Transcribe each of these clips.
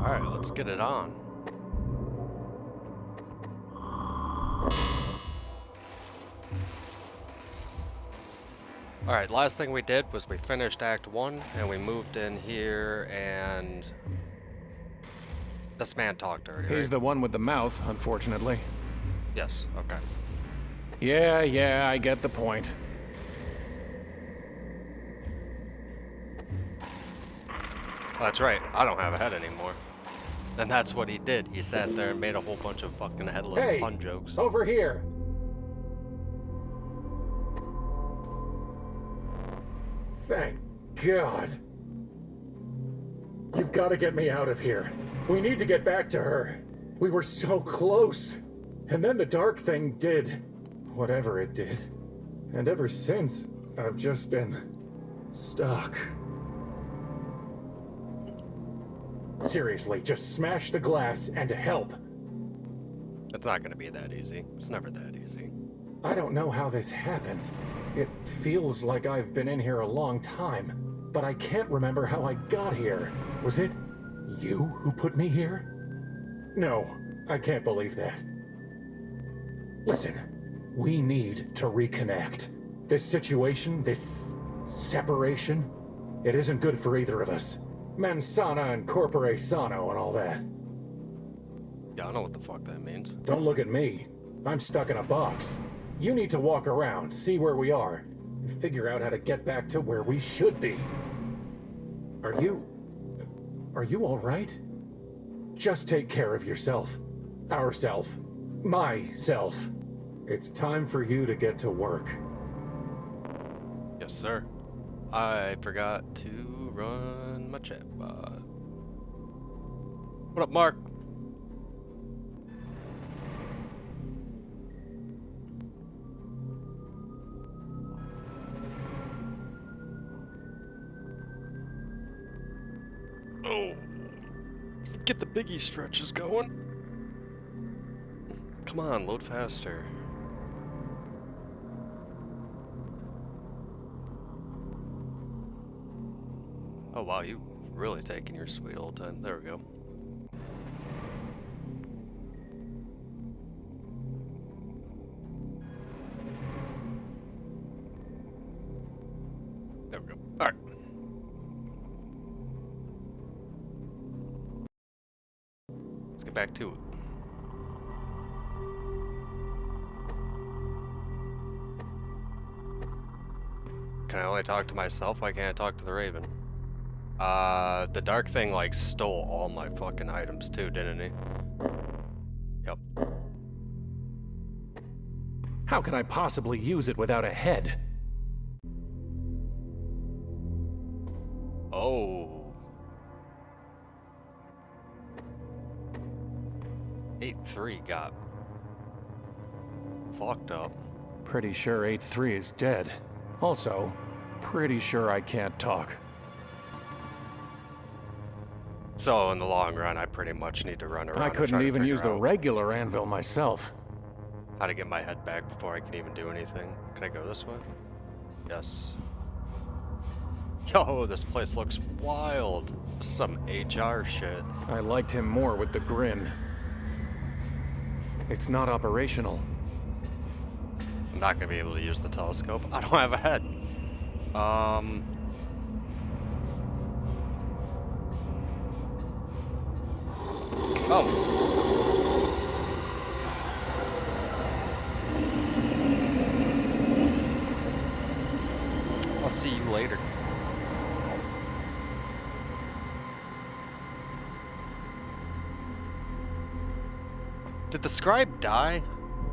Alright, let's get it on. Alright, last thing we did was we finished Act 1 and we moved in here and this man talked already, He's right? the one with the mouth, unfortunately. Yes, okay. Yeah, I get the point. That's right, I don't have a head anymore. And that's what he did. He sat there and made a whole bunch of fucking headless pun jokes. Over here! Thank God. You've got to get me out of here. We need to get back to her. We were so close. And then the dark thing did whatever it did. And ever since, I've just been stuck. Seriously, just smash the glass and help. It's not gonna be that easy. It's never that easy. I don't know how this happened. It feels like I've been in here a long time, but I can't remember how I got here. Was it you who put me here? No, I can't believe that. Listen, we need to reconnect. This situation, this separation, it isn't good for either of us. Mens sana and corpore sano and all that. Yeah, I know what the fuck that means. Don't look at me. I'm stuck in a box. You need to walk around, see where we are, and figure out how to get back to where we should be. Are you all right? Just take care of yourself. Ourself. Myself. It's time for you to get to work. Yes, sir. I forgot to run my chat bot. What up, Mark? Oh, let's get the biggie stretches going. Come on, load faster. Oh wow, you really taking your sweet old time. There we go. There we go. Alright. Let's get back to it. Can I only talk to myself? Why can't I talk to the Raven? The dark thing like stole all my fucking items too, didn't he? Yep. How can I possibly use it without a head? Oh. 8-3 got fucked up. Pretty sure 8-3 is dead. Also, pretty sure I can't talk. So in the long run, I pretty much need to run around. I and try couldn't to even use the figure out regular anvil myself. how to get my head back before I can even do anything. Can I go this way? Yes. Yo, this place looks wild. Some HR shit. I liked him more with the grin. It's not operational. I'm not gonna be able to use the telescope. I don't have a head. Oh. I'll see you later. Did the scribe die?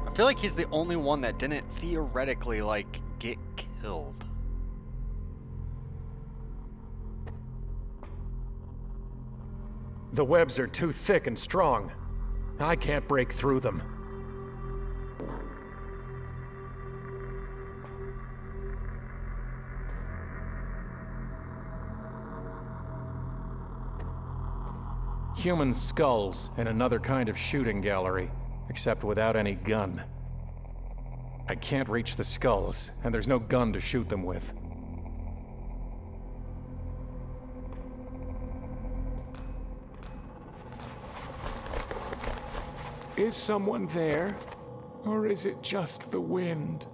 I feel like he's the only one that didn't theoretically, like, get killed. The webs are too thick and strong. I can't break through them. Human skulls in another kind of shooting gallery, except without any gun. I can't reach the skulls, and there's no gun to shoot them with. Is someone there? Or is it just the wind?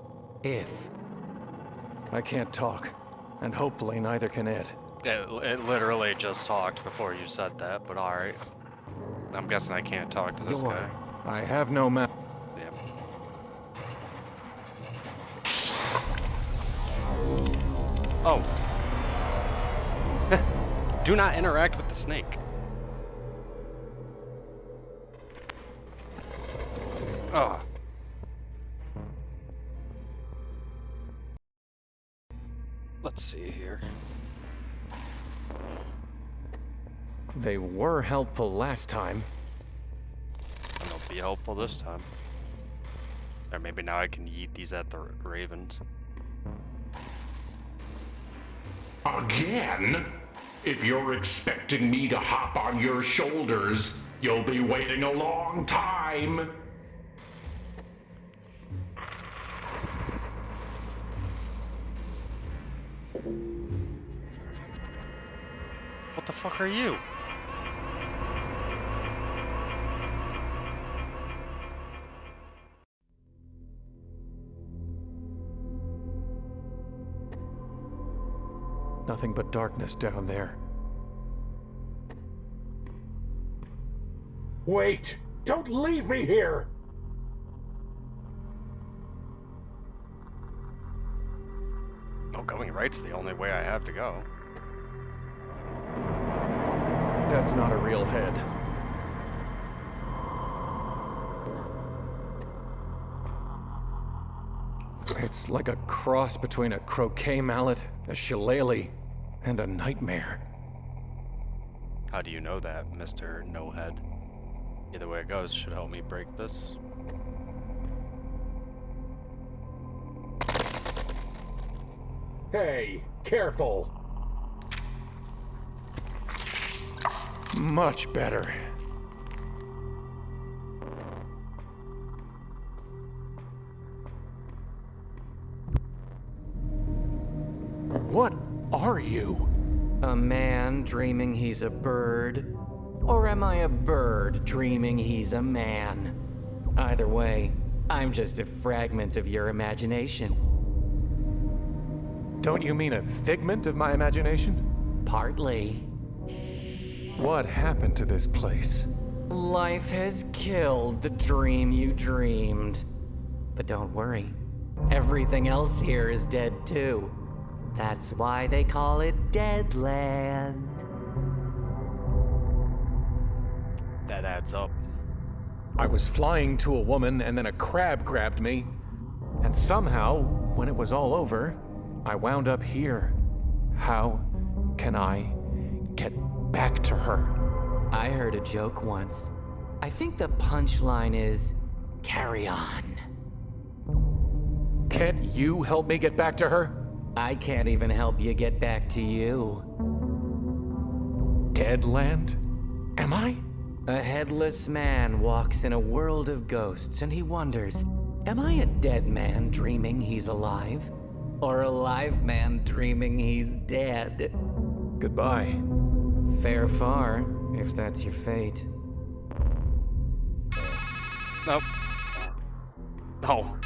If. I can't talk, and hopefully neither can it. It literally just talked before you said that, but alright. I'm guessing I can't talk to this guy. I have no map. Yeah. Oh. Do not interact with the snake. Oh. Let's see here. They were helpful last time. And they'll be helpful this time. Or maybe now I can yeet these at the ravens. Again? If you're expecting me to hop on your shoulders, you'll be waiting a long time. What the fuck are you? Nothing but darkness down there. Wait! Don't leave me here! Oh, going right's the only way I have to go. That's not a real head. It's like a cross between a croquet mallet, a shillelagh, and a nightmare. How do you know that, Mr. No Head? Either way it goes, should help me break this. Hey, careful! Much better. What are you? A man dreaming he's a bird? Or am I a bird dreaming he's a man? Either way, I'm just a fragment of your imagination. Don't you mean a figment of my imagination? Partly. What happened to this place? Life has killed the dream you dreamed. But don't worry, everything else here is dead too. That's why they call it Deadland. That adds up. I was flying to a woman and then a crab grabbed me. And somehow, when it was all over, I wound up here. How can I get back to her? I heard a joke once. I think the punchline is, carry on. Can't you help me get back to her? I can't even help you get back to you. Deadland? Am I? A headless man walks in a world of ghosts and he wonders, am I a dead man dreaming he's alive? Or a live man dreaming he's dead? Goodbye. Fare far, if that's your fate. Nope. Oh.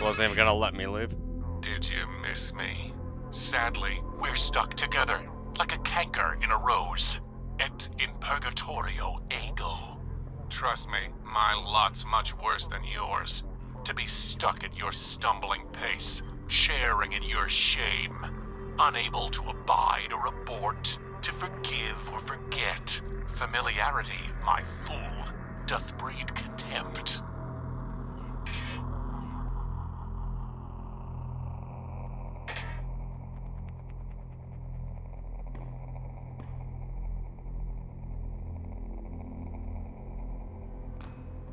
Wasn't even gonna let me leave. Did you miss me? Sadly, we're stuck together, like a canker in a rose. Et in purgatorio ego. Trust me, my lot's much worse than yours. To be stuck at your stumbling pace, sharing in your shame, unable to abide or abort, to forgive or forget. Familiarity, my fool, doth breed contempt.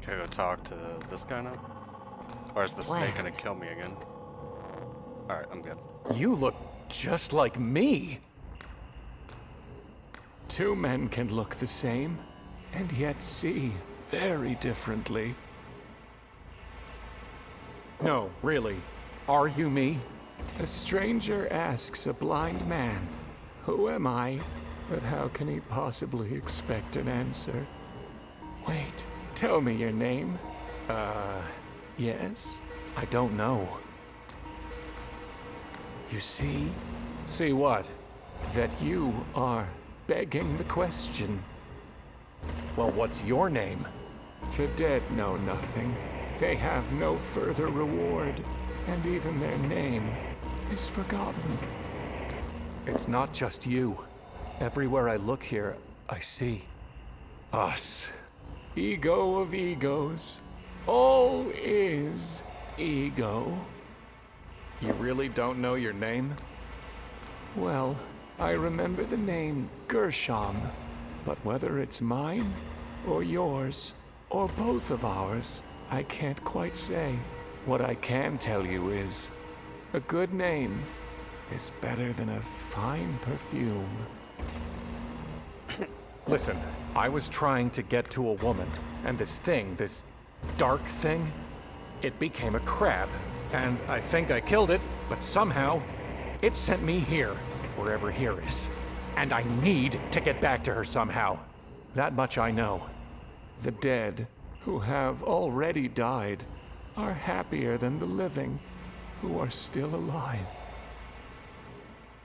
Can I go talk to this guy now? Or is the snake gonna kill me again? Alright, I'm good. You look just like me. Two men can look the same, and yet see very differently. No, really. Are you me? A stranger asks a blind man, who am I? But how can he possibly expect an answer? Wait, Tell me your name. Yes? I don't know. You see? See what? That you are begging the question. Well, what's your name? The dead know nothing. They have no further reward, and even their name is forgotten. It's not just you. Everywhere I look here, I see us. Ego of egos. All is ego. You really don't know your name? Well, I remember the name Gershom, but whether it's mine, or yours, or both of ours, I can't quite say. What I can tell you is, a good name is better than a fine perfume. Listen, I was trying to get to a woman, and this thing, this dark thing, it became a crab, and I think I killed it, but somehow, it sent me here, wherever here is. And I need to get back to her somehow. That much I know. The dead, who have already died, are happier than the living, who are still alive.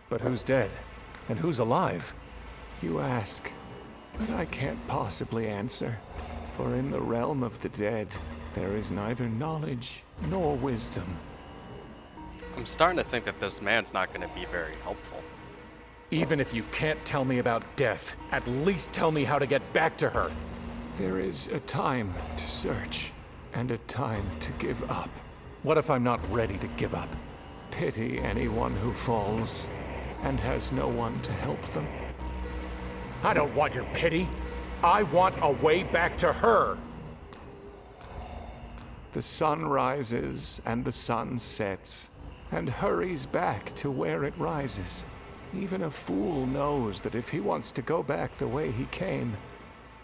But who's dead? And who's alive? You ask, but I can't possibly answer. For in the realm of the dead, there is neither knowledge nor wisdom. I'm starting to think that this man's not going to be very helpful. Even if you can't tell me about death, at least tell me how to get back to her. There is a time to search, and a time to give up. What if I'm not ready to give up? Pity anyone who falls, and has no one to help them. I don't want your pity. I want a way back to her. The sun rises and the sun sets, and hurries back to where it rises. Even a fool knows that if he wants to go back the way he came,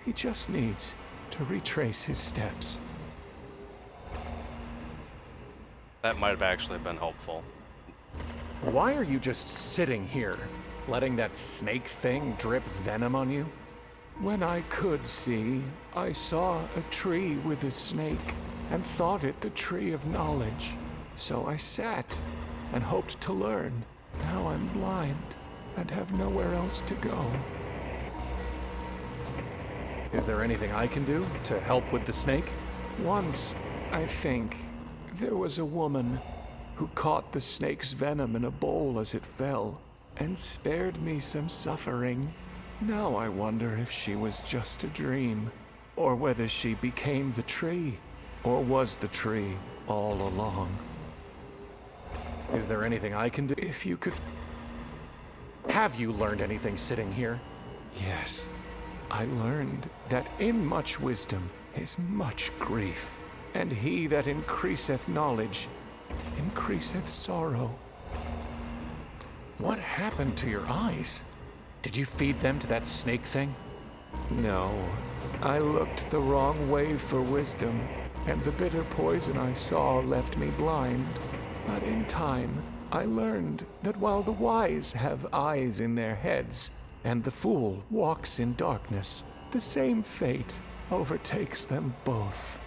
he just needs to retrace his steps. That might have actually been helpful. Why are you just sitting here, letting that snake thing drip venom on you? When I could see, I saw a tree with a snake, and thought it the tree of knowledge. So I sat, and hoped to learn. Now I'm blind, and have nowhere else to go. Is there anything I can do to help with the snake? Once, I think, there was a woman who caught the snake's venom in a bowl as it fell, and spared me some suffering. Now I wonder if she was just a dream, or whether she became the tree, or was the tree all along. Is there anything I can do? If you could... Have you learned anything sitting here? Yes. I learned that in much wisdom is much grief, and he that increaseth knowledge increaseth sorrow. What happened to your eyes? Did you feed them to that snake thing? No. I looked the wrong way for wisdom, and the bitter poison I saw left me blind. But in time, I learned that while the wise have eyes in their heads, and the fool walks in darkness, the same fate overtakes them both.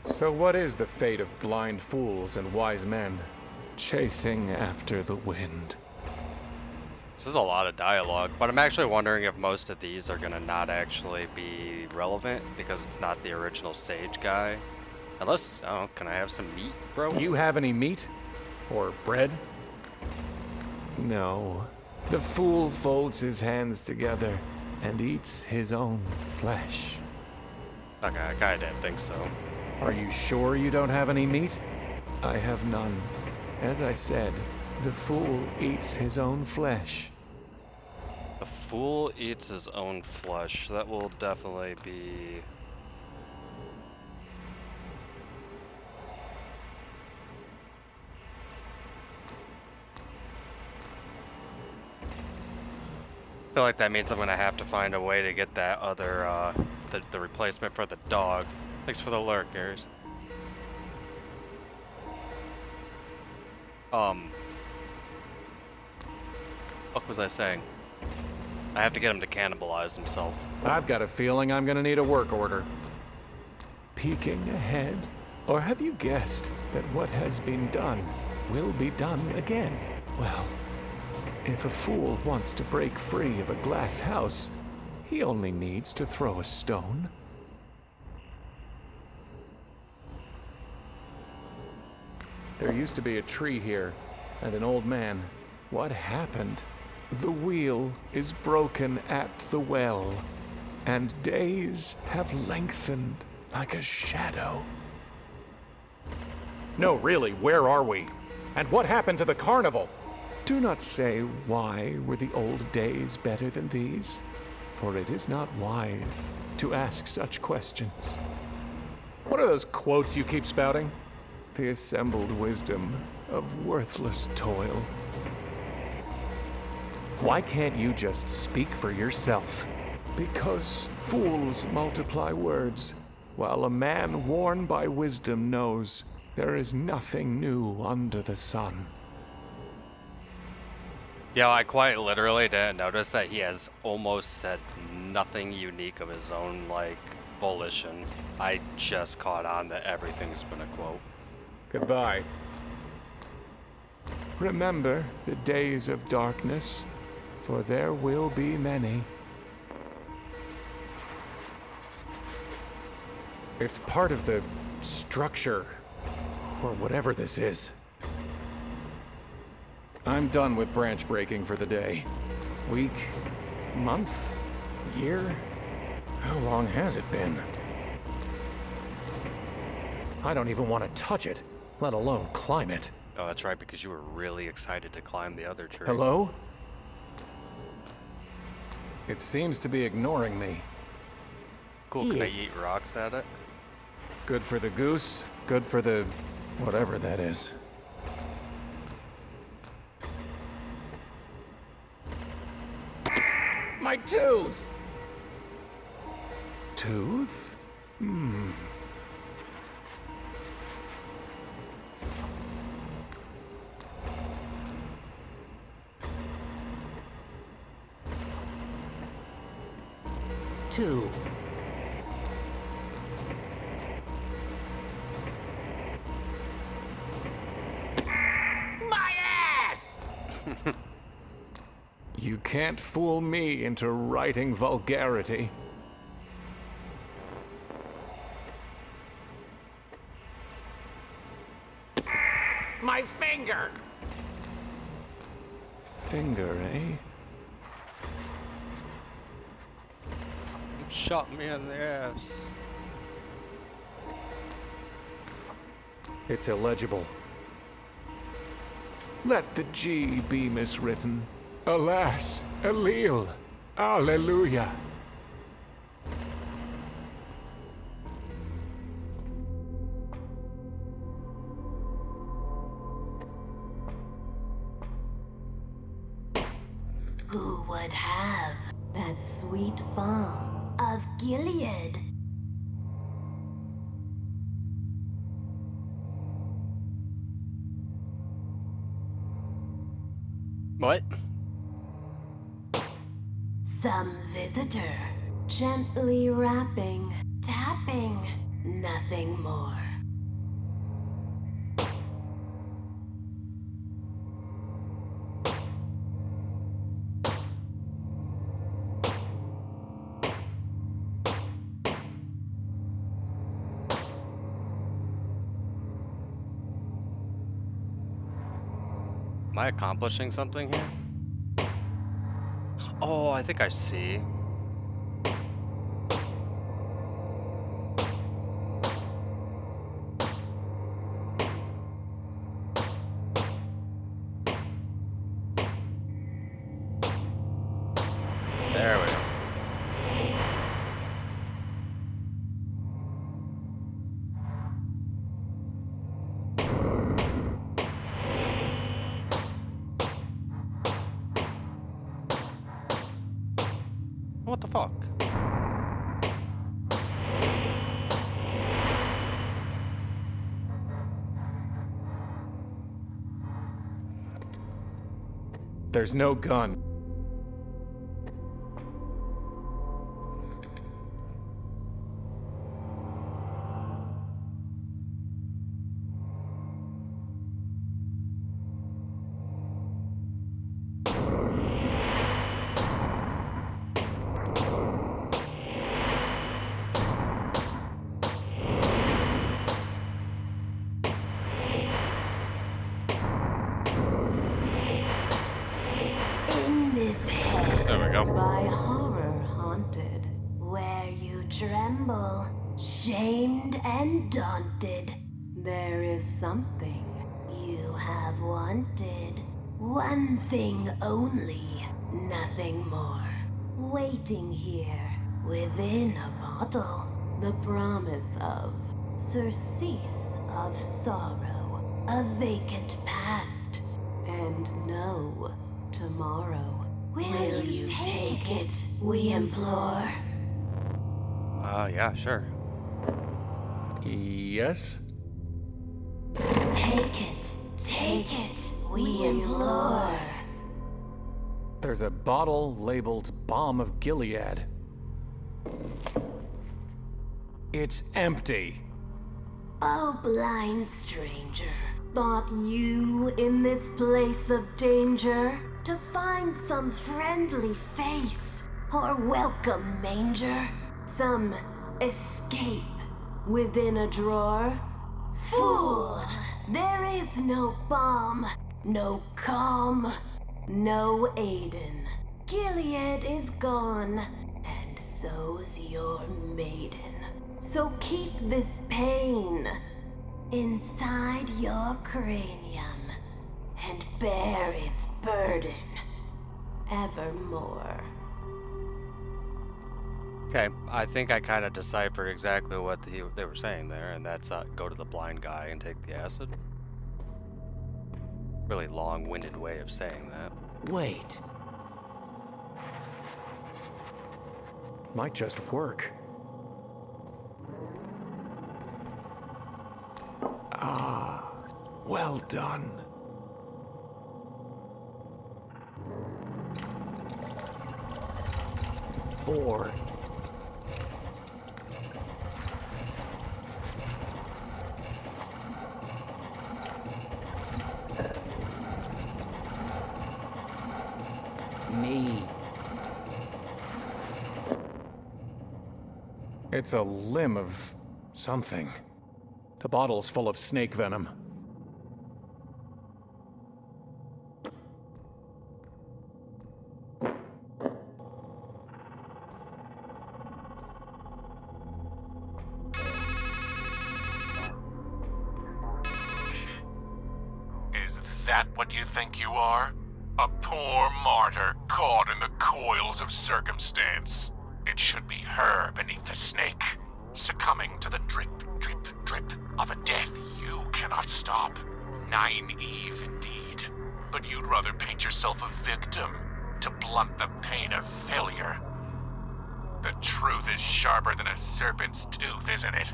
So what is the fate of blind fools and wise men? Chasing after the wind. This is a lot of dialogue, but I'm actually wondering if most of these are gonna not actually be relevant because it's not the original Sage guy. Unless, oh, can I have some meat, bro? Do you have any meat? Or bread? No. The fool folds his hands together and eats his own flesh. Okay, I kinda didn't think so. Are you sure you don't have any meat? I have none. As I said, the fool eats his own flesh. The fool eats his own flesh. That will definitely be... I feel like that means I'm gonna have to find a way to get that other, the replacement for the dog. Thanks for the lurk, Aries. What was I saying? I have to get him to cannibalize himself. I've got a feeling I'm gonna need a work order. Peeking ahead? Or have you guessed that what has been done will be done again? Well, if a fool wants to break free of a glass house, he only needs to throw a stone. There used to be a tree here, and an old man. What happened? The wheel is broken at the well, and days have lengthened like a shadow. No, really, where are we? And what happened to the carnival? Do not say, why were the old days better than these? For it is not wise to ask such questions. What are those quotes you keep spouting? The assembled wisdom of worthless toil. Why can't you just speak for yourself? Because fools multiply words, while a man worn by wisdom knows there is nothing new under the sun. Yeah, I quite literally didn't notice that he has almost said nothing unique of his own, like, volition. I just caught on that everything's been a quote. Goodbye. Remember the days of darkness, for there will be many. It's part of the structure, or whatever this is. I'm done with branch breaking for the day. Week, month, year? How long has it been? I don't even want to touch it, let alone climb it. Oh, that's right, because you were really excited to climb the other tree. Hello? It seems to be ignoring me. Cool, can I eat rocks at it? Good for the goose, good for the... whatever that is. My tooth! Tooth? Hmm. Two. My ass! You can't fool me into writing vulgarity. My finger! Finger, eh? Shot me in the ass. It's illegible. Let the G be miswritten. Alas, Elil, Alleluia. Who would have that sweet balm of Gilead? What? Some visitor, gently rapping, tapping, nothing more. Am I accomplishing something here? Oh, I think I see. There we go. What the fuck? There's no gun. this head There we go. by horror haunted, where you tremble, shamed and daunted. There is something you have wanted. One thing only, nothing more. Waiting here, within a bottle, the promise of surcease of sorrow, a vacant past, and no tomorrow. Will you take it, we implore? Yeah, sure. Yes? Take it, we implore. There's a bottle labeled Balm of Gilead. It's empty. Oh, blind stranger, thought you in this place of danger to find some friendly face or welcome manger, some escape within a drawer? Fool! There is no balm, no calm, no Aiden. Gilead is gone, and so's your maiden. So keep this pain inside your cranium and bear its burden evermore. Okay, I think I kind of deciphered exactly what they were saying there, and that's go to the blind guy and take the acid. Really long-winded way of saying that. Wait. Might just work. Ah, well done. Four. Me. It's a limb of something. The bottle's full of snake venom. Is that what you think you are? A poor martyr caught in the coils of circumstance. It should be her beneath the snake, succumbing to the drip, drip, drip of a death you cannot stop. Naive indeed. But you'd rather paint yourself a victim to blunt the pain of failure. The truth is sharper than a serpent's tooth, isn't it?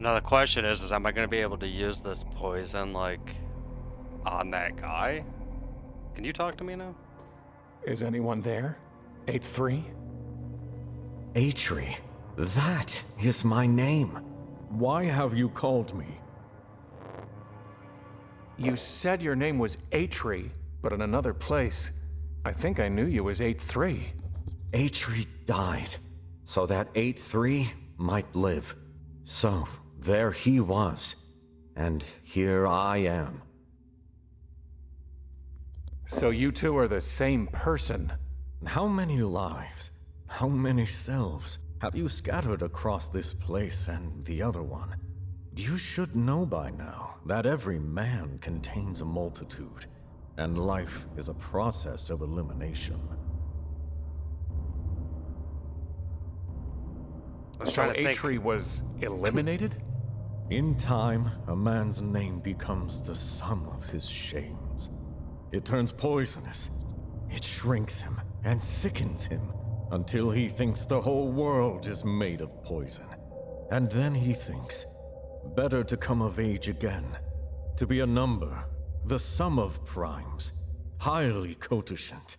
Now the question is am I going to be able to use this poison, like, on that guy? Can you talk to me now? Is anyone there? 8-3? Atri, that is my name. Why have you called me? You said your name was Atri, but in another place. I think I knew you as 8-3. Atri died, so that 8-3 might live. So, there he was, and here I am. So you two are the same person. How many lives, how many selves have you scattered across this place and the other one? You should know by now that every man contains a multitude, and life is a process of elimination. I was So trying to think. Atri was eliminated? In time, a man's name becomes the sum of his shames. It turns poisonous. It shrinks him and sickens him until he thinks the whole world is made of poison. And then he thinks, better to come of age again, to be a number, the sum of primes, highly cototient.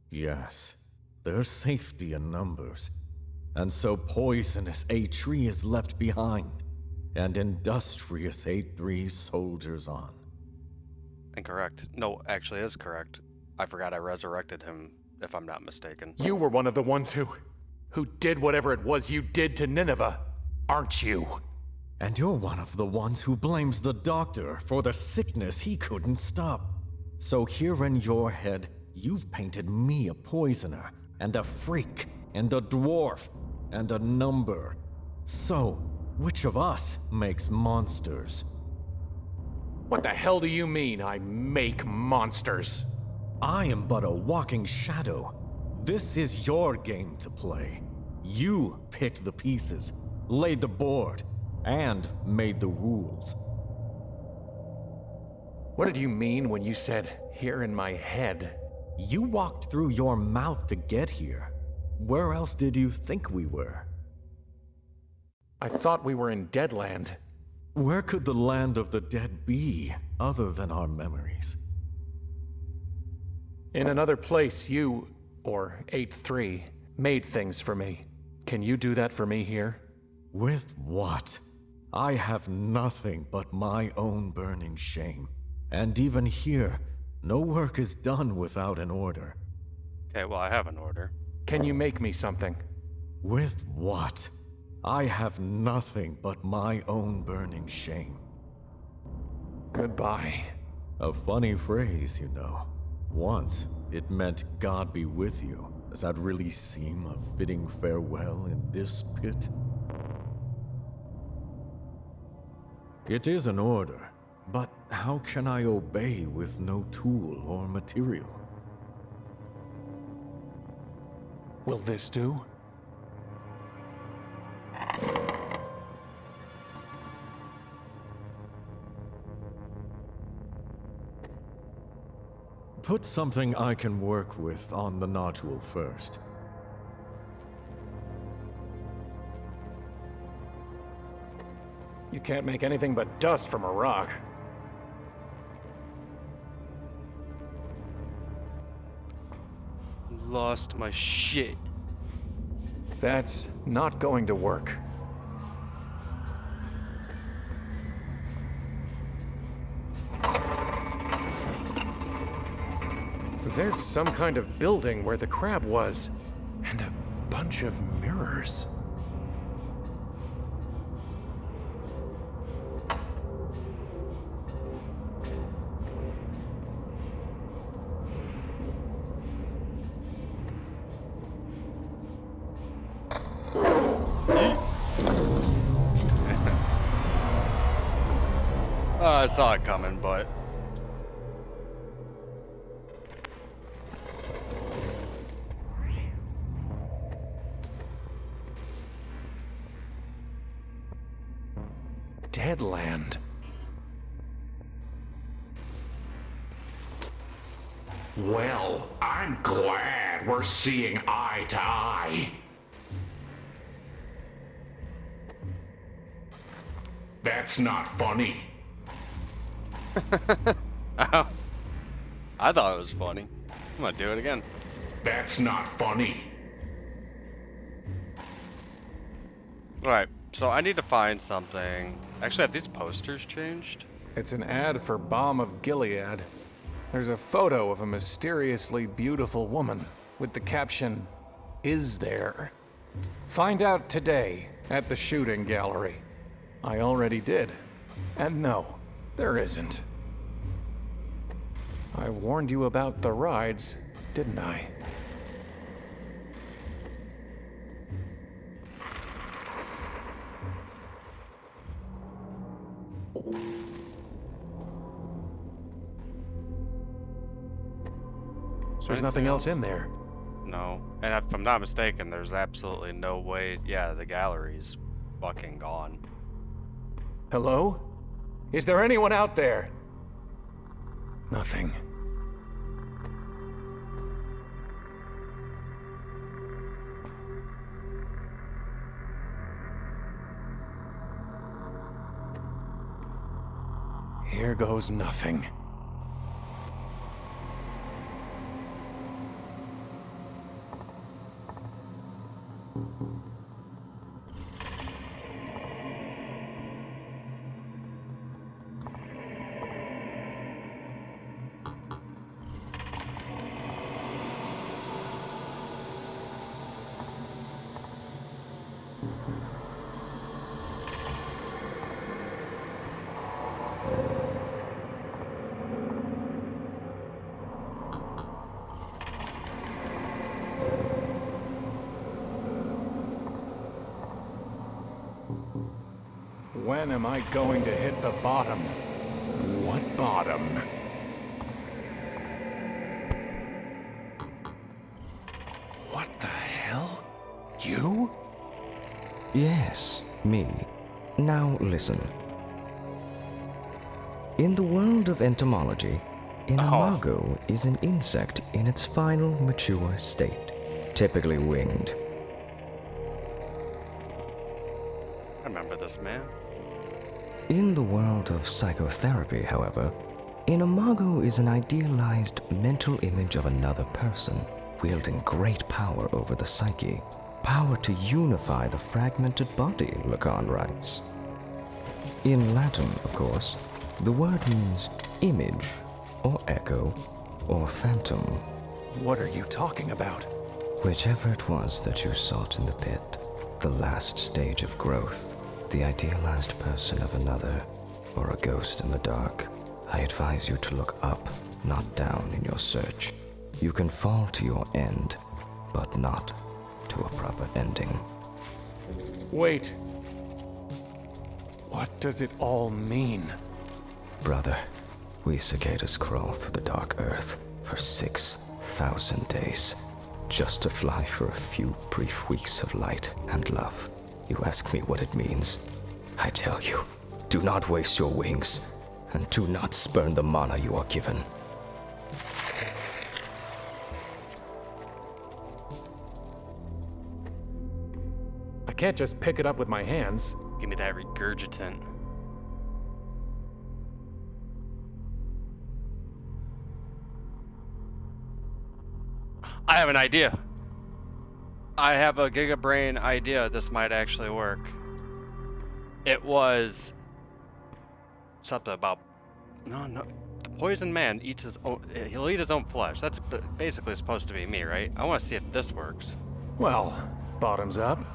Yes, there's safety in numbers. And so poisonous Atri is left behind, and industrious 8-3 soldiers on. Incorrect. No, actually it is correct. I forgot I resurrected him, if I'm not mistaken. You were one of the ones who did whatever it was you did to Nineveh, aren't you? And you're one of the ones who blames the doctor for the sickness he couldn't stop. So here in your head, you've painted me a poisoner, and a freak, and a dwarf, and a number. So, which of us makes monsters? What the hell do you mean, I make monsters? I am but a walking shadow. This is your game to play. You picked the pieces, laid the board, and made the rules. What did you mean when you said, here in my head? You walked through your mouth to get here. Where else did you think we were? I thought we were in Deadland. Where could the land of the dead be, other than our memories? In another place, you, or 8-3, made things for me. Can you do that for me here? With what? I have nothing but my own burning shame. And even here, no work is done without an order. Okay, well, I have an order. Can you make me something? With what? I have nothing but my own burning shame. Goodbye. A funny phrase, you know. Once, it meant God be with you. Does that really seem a fitting farewell in this pit? It is an order, but how can I obey with no tool or material? Will this do? Put something I can work with on the nodule first. You can't make anything but dust from a rock. Lost my shit. That's not going to work. There's some kind of building where the crab was, and a bunch of mirrors. I saw it coming, but... Deadland. Well, I'm glad we're seeing eye to eye. That's not funny. Oh. I thought it was funny. I'm gonna do it again. That's not funny. Alright, so I need to find something. Actually, have these posters changed? It's an ad for Balm of Gilead. There's a photo of a mysteriously beautiful woman with the caption, "Is there?" Find out today at the shooting gallery. I already did. And no, there isn't. I warned you about the rides, didn't I? There's nothing else in there. No. And if I'm not mistaken, there's absolutely no way... Yeah, the gallery's fucking gone. Hello? Is there anyone out there? Nothing. Here goes nothing. When am I going to hit the bottom? What bottom? What the hell? You? Yes, me. Now listen. In the world of entomology, an imago is an insect in its final mature state, typically winged. I remember this, man. In the world of psychotherapy, however, an imago is an idealized mental image of another person, wielding great power over the psyche. Power to unify the fragmented body, Lacan writes. In Latin, of course, the word means image, or echo, or phantom. What are you talking about? Whichever it was that you sought in the pit, the last stage of growth, the idealized person of another, or a ghost in the dark, I advise you to look up, not down in your search. You can fall to your end, but not to a proper ending. Wait. What does it all mean? Brother, we cicadas crawl through the dark earth for 6,000 days, just to fly for a few brief weeks of light and love. You ask me what it means. I tell you, do not waste your wings, and do not spurn the mana you are given. I can't just pick it up with my hands. Give me that regurgitant. I have an idea. I have a gigabrain idea. This might actually work. It was something about no. The poison man eats his own. He'll eat his own flesh. That's basically supposed to be me, right? I want to see if this works. Well, bottoms up.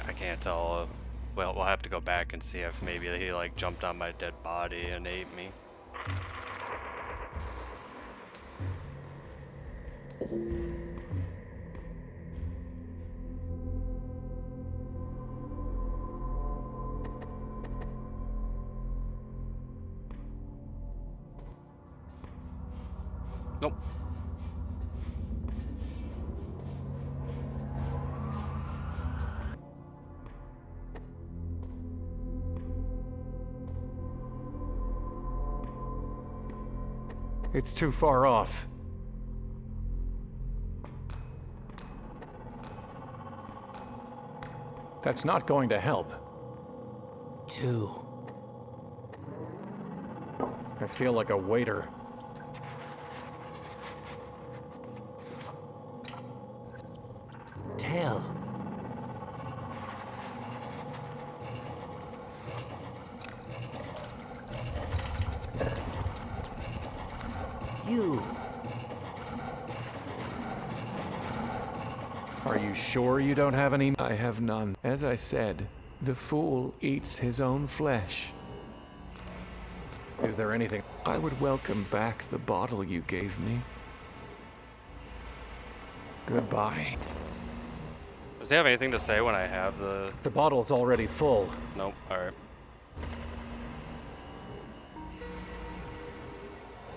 I can't tell. Well, we'll have to go back and see if maybe he like jumped on my dead body and ate me. Nope. It's too far off. That's not going to help. 2. I feel like a waiter. Tail. You. Are you sure you don't have any? I have none. As I said, the fool eats his own flesh. Is there anything? I would welcome back the bottle you gave me. Goodbye. Does he have anything to say when I have the... The bottle's already full. Nope, alright.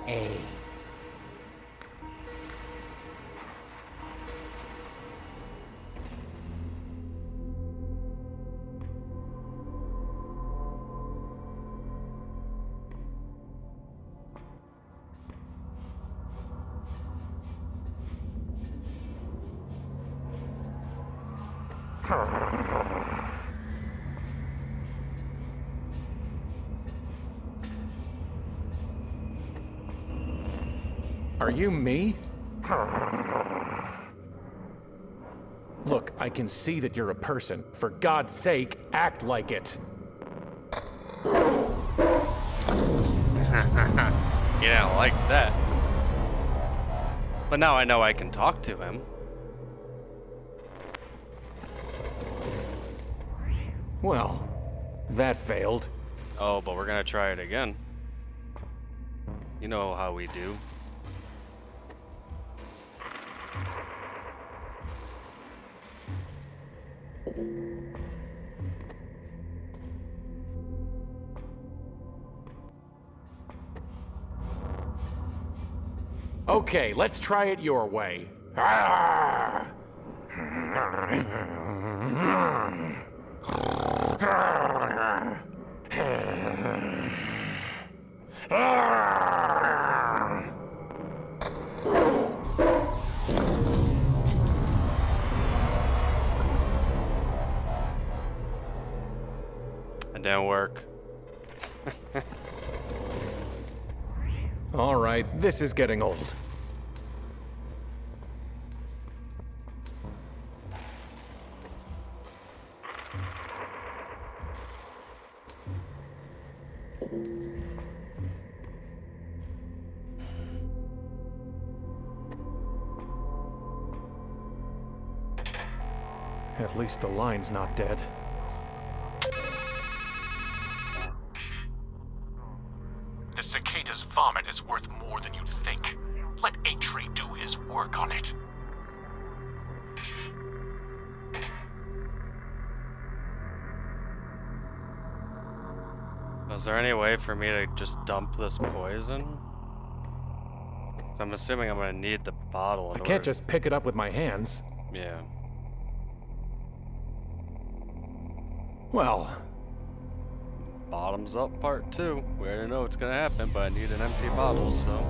A. Are you me? Look, I can see that you're a person. For God's sake, act like it. You don't like that. But now I know I can talk to him. Well, that failed. Oh, but we're gonna try it again. You know how we do. Okay, let's try it your way. Ah! It didn't work. All right, this is getting old. At least the line's not dead. The cicada's vomit is worth more than you'd think. Let Atri do his work on it. Is there any way for me to just dump this poison? 'Cause I'm assuming I'm gonna need the bottle. I can't just pick it up with my hands. Yeah. Well, Bottoms up part 2. We already know what's gonna happen, but I need an empty bottle, so.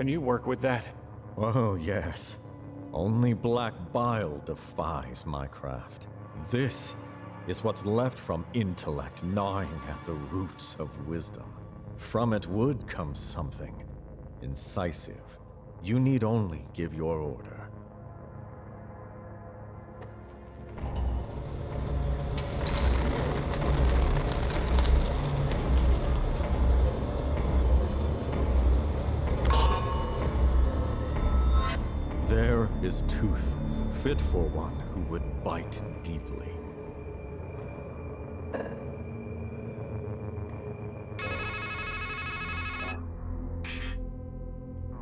can you work with that? Oh, yes. Only black bile defies my craft. This is what's left from intellect gnawing at the roots of wisdom. From it would come something incisive. You need only give your order. There is tooth, fit for one who would bite deeply.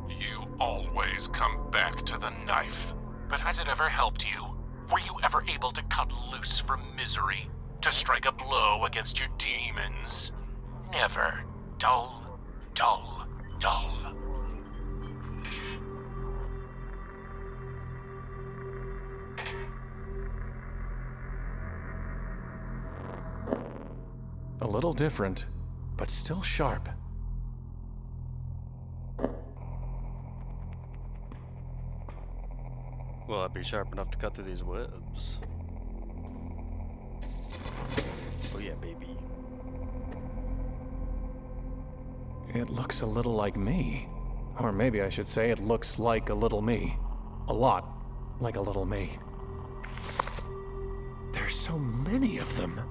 You always come back to the knife. But has it ever helped you? Were you ever able to cut loose from misery? To strike a blow against your demons? Never. Dull, dull, dull. A little different, but still sharp. Will it be sharp enough to cut through these webs? Oh yeah, baby. It looks a little like me. Or maybe I should say it looks like a little me. A lot like a little me. There's so many of them.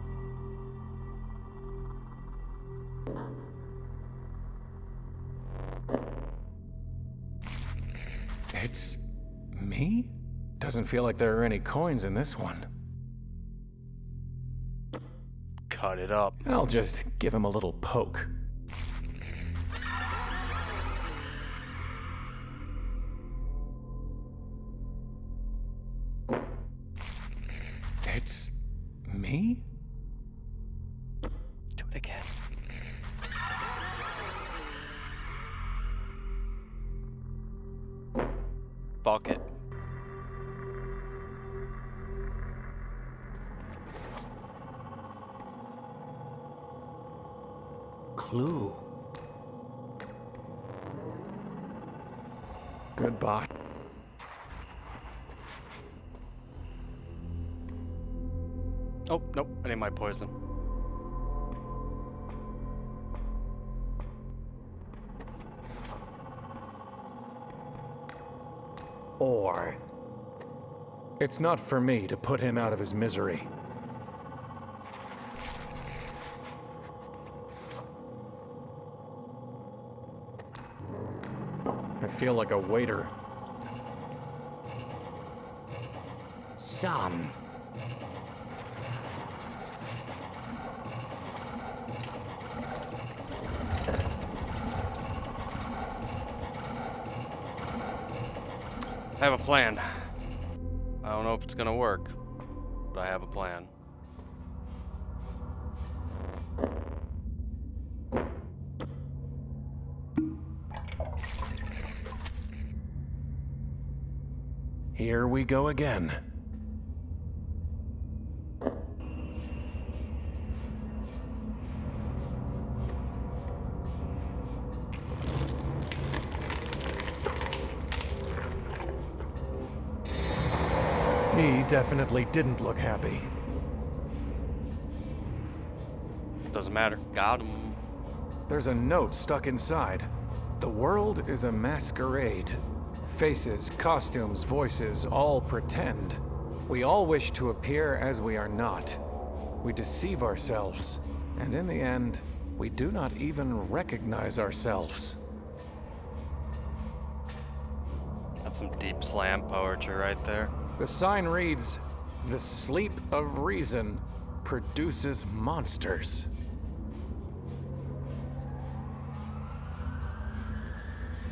It's me? Doesn't feel like there are any coins in this one. Cut it up. I'll just give him a little poke. It's me? Do it again. Fuck it. Clue. Goodbye. Oh, nope, I need my poison. Or it's not for me to put him out of his misery. I feel like a waiter. Some. I have a plan. I don't know if it's gonna work, but I have a plan. Here we go again. He definitely didn't look happy. Doesn't matter. Got him. There's a note stuck inside. The world is a masquerade. Faces, costumes, voices, all pretend. We all wish to appear as we are not. We deceive ourselves, and in the end, we do not even recognize ourselves. That's some deep slam poetry right there. The sign reads, "The sleep of reason produces monsters."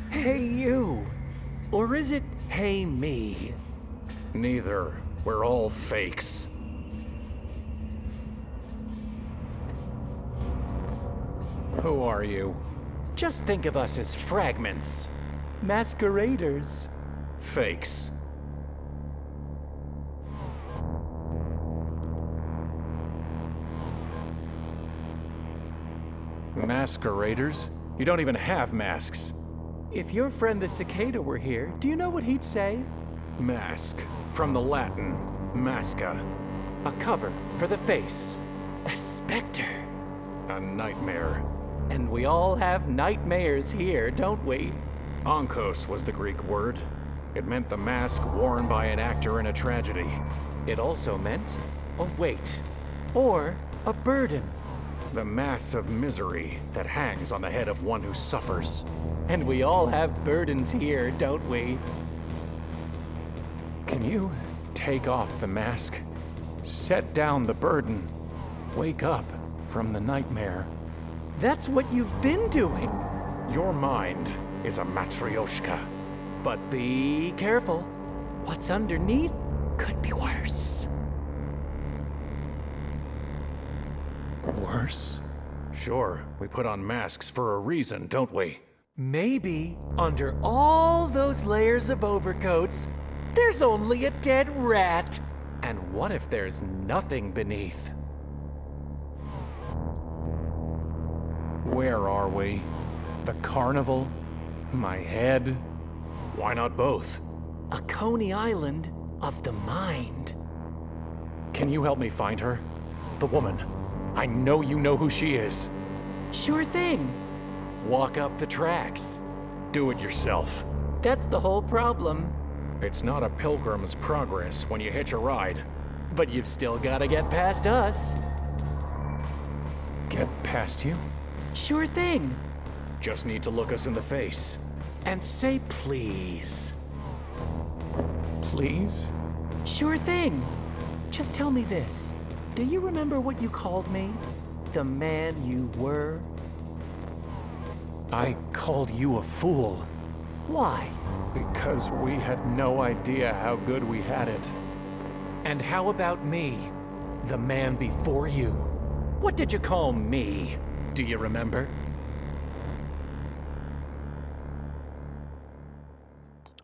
Hey, you! Or is it, hey, me? Neither. We're all fakes. Who are you? Just think of us as fragments. Masqueraders. Fakes. Masqueraders? You don't even have masks. If your friend the cicada were here, do you know what he'd say? Mask. From the Latin, masca. A cover for the face. A specter. A nightmare. And we all have nightmares here, don't we? Onkos was the Greek word. It meant the mask worn by an actor in a tragedy. It also meant a weight or a burden. The mass of misery that hangs on the head of one who suffers. And we all have burdens here, don't we? Can you take off the mask? Set down the burden. Wake up from the nightmare. That's what you've been doing. Your mind is a matryoshka. But be careful. What's underneath could be worse. Worse? Sure, we put on masks for a reason, don't we? Maybe under all those layers of overcoats, there's only a dead rat. And what if there's nothing beneath? Where are we? The carnival? My head? Why not both? A Coney Island of the mind. Can you help me find her? The woman. I know you know who she is. Sure thing. Walk up the tracks. Do it yourself. That's the whole problem. It's not a pilgrim's progress when you hitch a ride. But you've still gotta get past us. Get past you? Sure thing. Just need to look us in the face. And say please. Please? Sure thing. Just tell me this. Do you remember what you called me? The man you were? I called you a fool. Why? Because we had no idea how good we had it. And how about me? The man before you? What did you call me? Do you remember?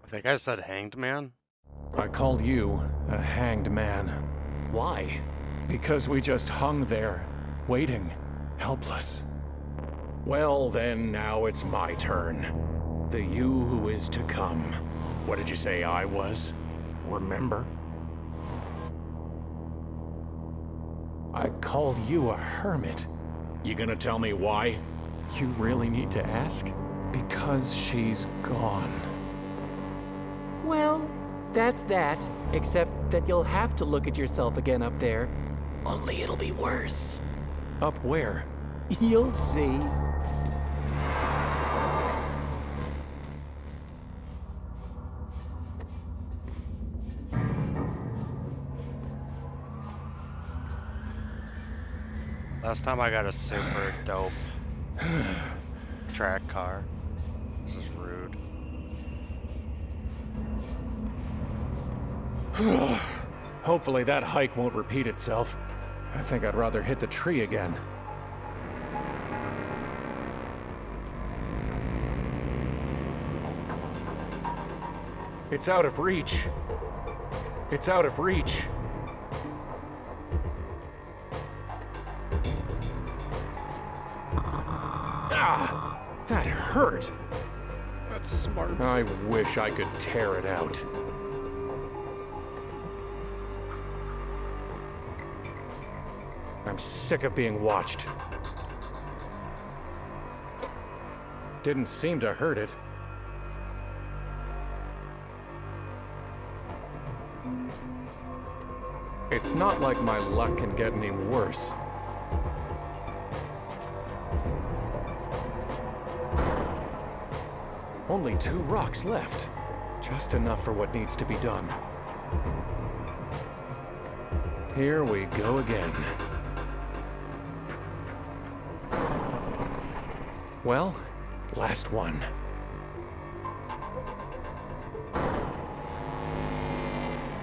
I think I said hanged man. I called you a hanged man. Why? Because we just hung there, waiting, helpless. Well, then, now it's my turn. The you who is to come. What did you say I was? Remember? I called you a hermit. You gonna tell me why? You really need to ask? Because she's gone. Well, that's that. Except that you'll have to look at yourself again up there. Only it'll be worse. Up where? You'll see. Last time I got a super dope track car. This is rude. Hopefully that hike won't repeat itself. I think I'd rather hit the tree again. It's out of reach. It's out of reach. Ah, that hurt. That's smart. I wish I could tear it out. I'm sick of being watched. Didn't seem to hurt it. It's not like my luck can get any worse. Only 2 rocks left. Just enough for what needs to be done. Here we go again. Well, last one.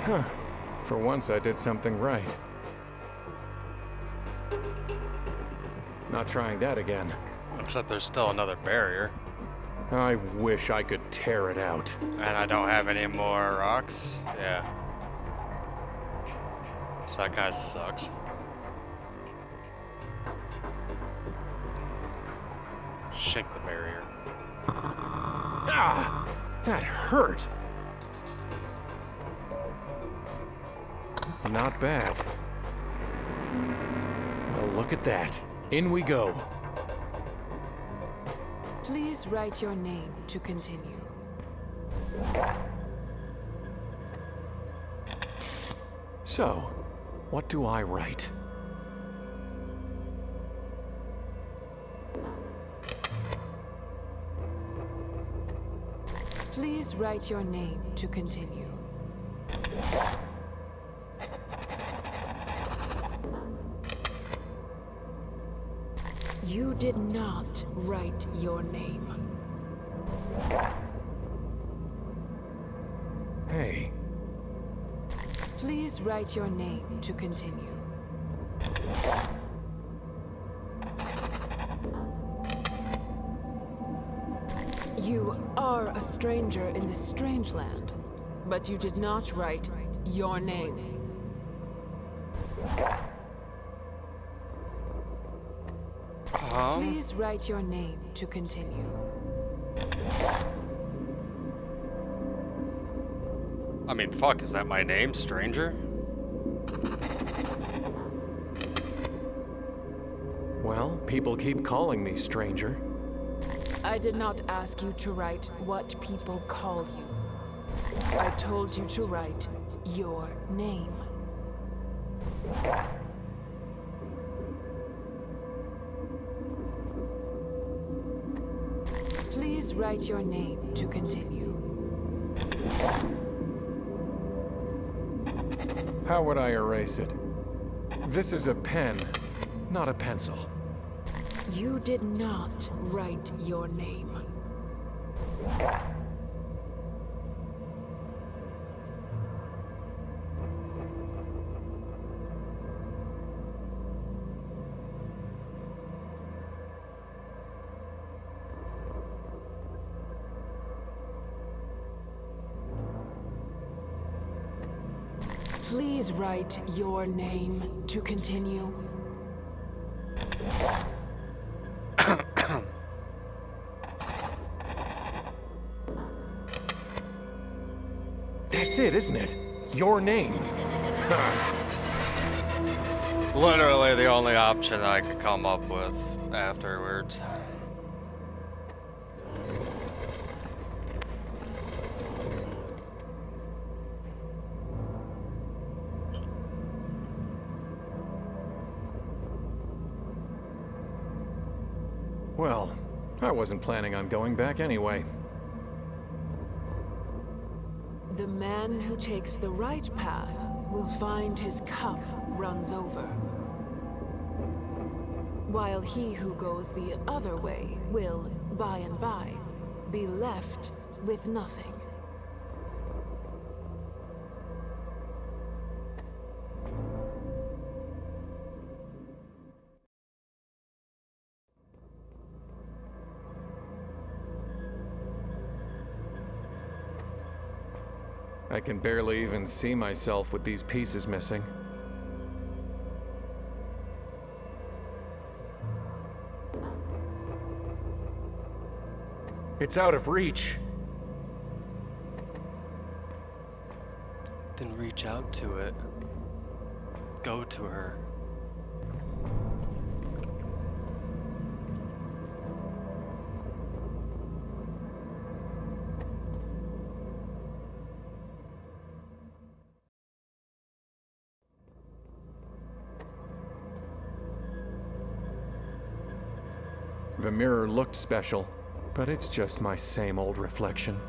Huh. For once I did something right. Not trying that again. Looks like there's still another barrier. I wish I could tear it out. And I don't have any more rocks? Yeah. So that kinda sucks. Shake the barrier. Ah! That hurt! Not bad. Well, look at that. In we go. Please write your name to continue. So, what do I write? Please write your name to continue. You did not write your name. Hey, Please write your name to continue. You are a stranger in this Strangeland, but you did not write your name. Please write your name to continue. I mean, fuck, is that my name, stranger? well, people keep calling me stranger. I did not ask you to write what people call you. I told you to write your name. Please write your name to continue. How would I erase it? This is a pen, not a pencil. You did not write your name. Please write your name to continue. That's it, isn't it? Your name. Literally the only option I could come up with afterwards. Well, I wasn't planning on going back anyway. The man who takes the right path will find his cup runs over, while he who goes the other way will, by and by, be left with nothing. I can barely even see myself with these pieces missing. It's out of reach. Then reach out to it. Go to her. The mirror looked special, but it's just my same old reflection.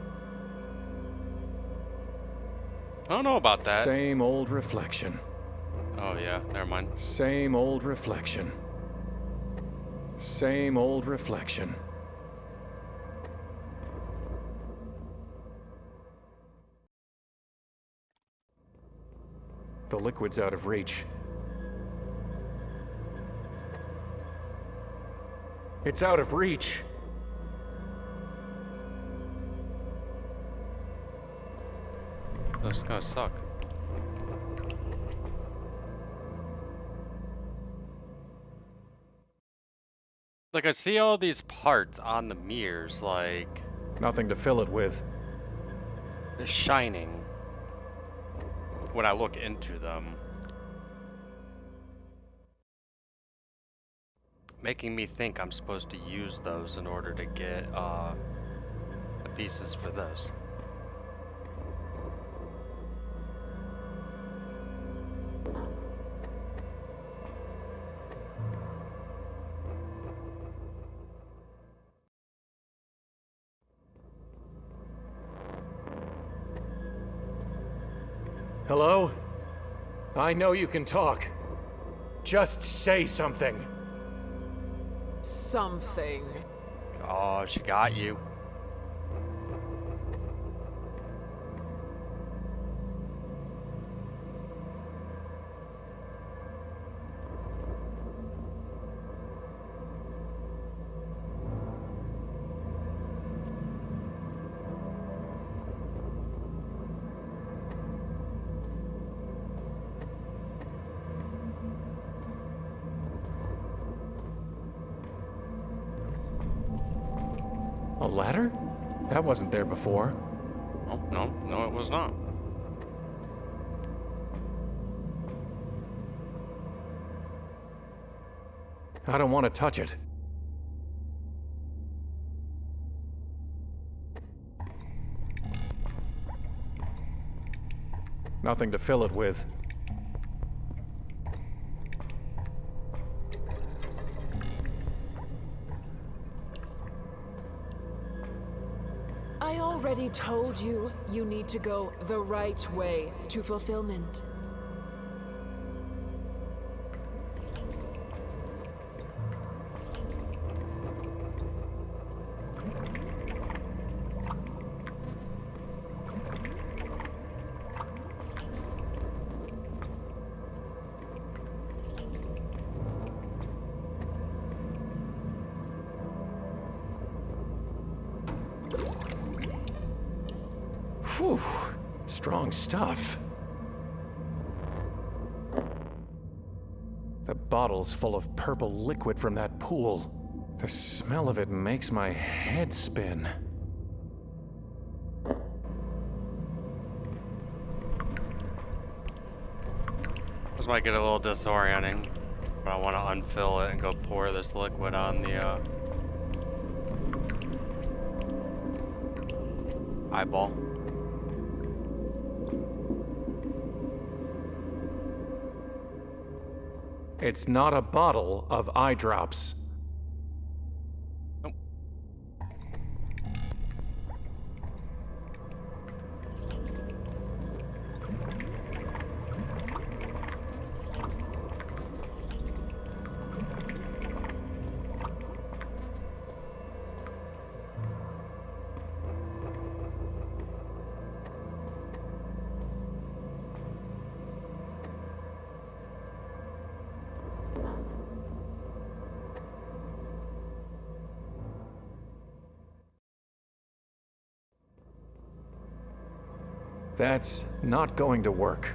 I don't know about that. Same old reflection. Oh yeah, never mind. Same old reflection. Same old reflection. The liquid's out of reach. It's out of reach. That's gonna suck. Like, I see all these parts on the mirrors, like, Nothing to fill it with. they're shining when I look into them. Making me think I'm supposed to use those in order to get the pieces for this. Hello? I know you can talk. Just say something. Something. Oh, she got you. A ladder? That wasn't there before. Oh, no, it was not. I don't want to touch it. Nothing to fill it with. I already told you, you need to go the right way to fulfillment. Whew. Strong stuff. The bottle's full of purple liquid from that pool. The smell of it makes my head spin. This might get a little disorienting, but I want to unfill it and go pour this liquid on the eyeball. It's not a bottle of eye drops. Nope. That's not going to work.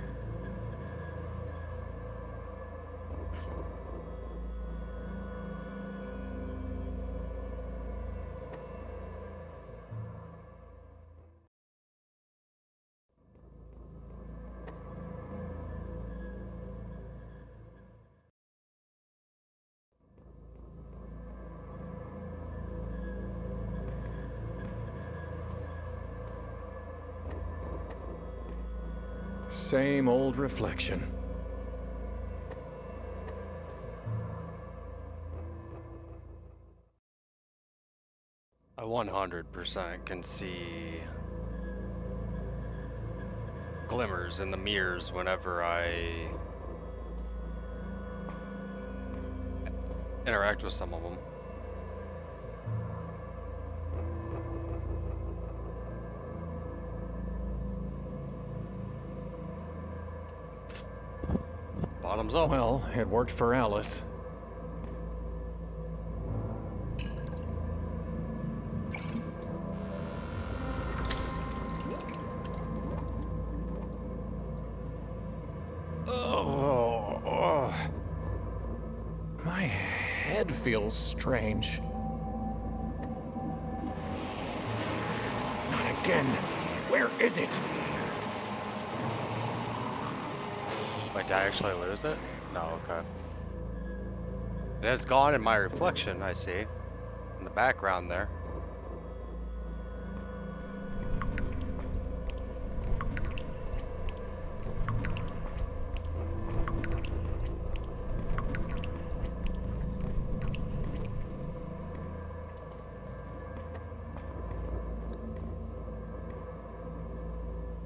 Same old reflection. I 100% can see glimmers in the mirrors whenever I interact with some of them. Bottoms up. Well, it worked for Alice. Oh, my head feels strange. Not again. Where is it? Wait, did I actually lose it? No, okay. It has gone in my reflection, I see. In the background there.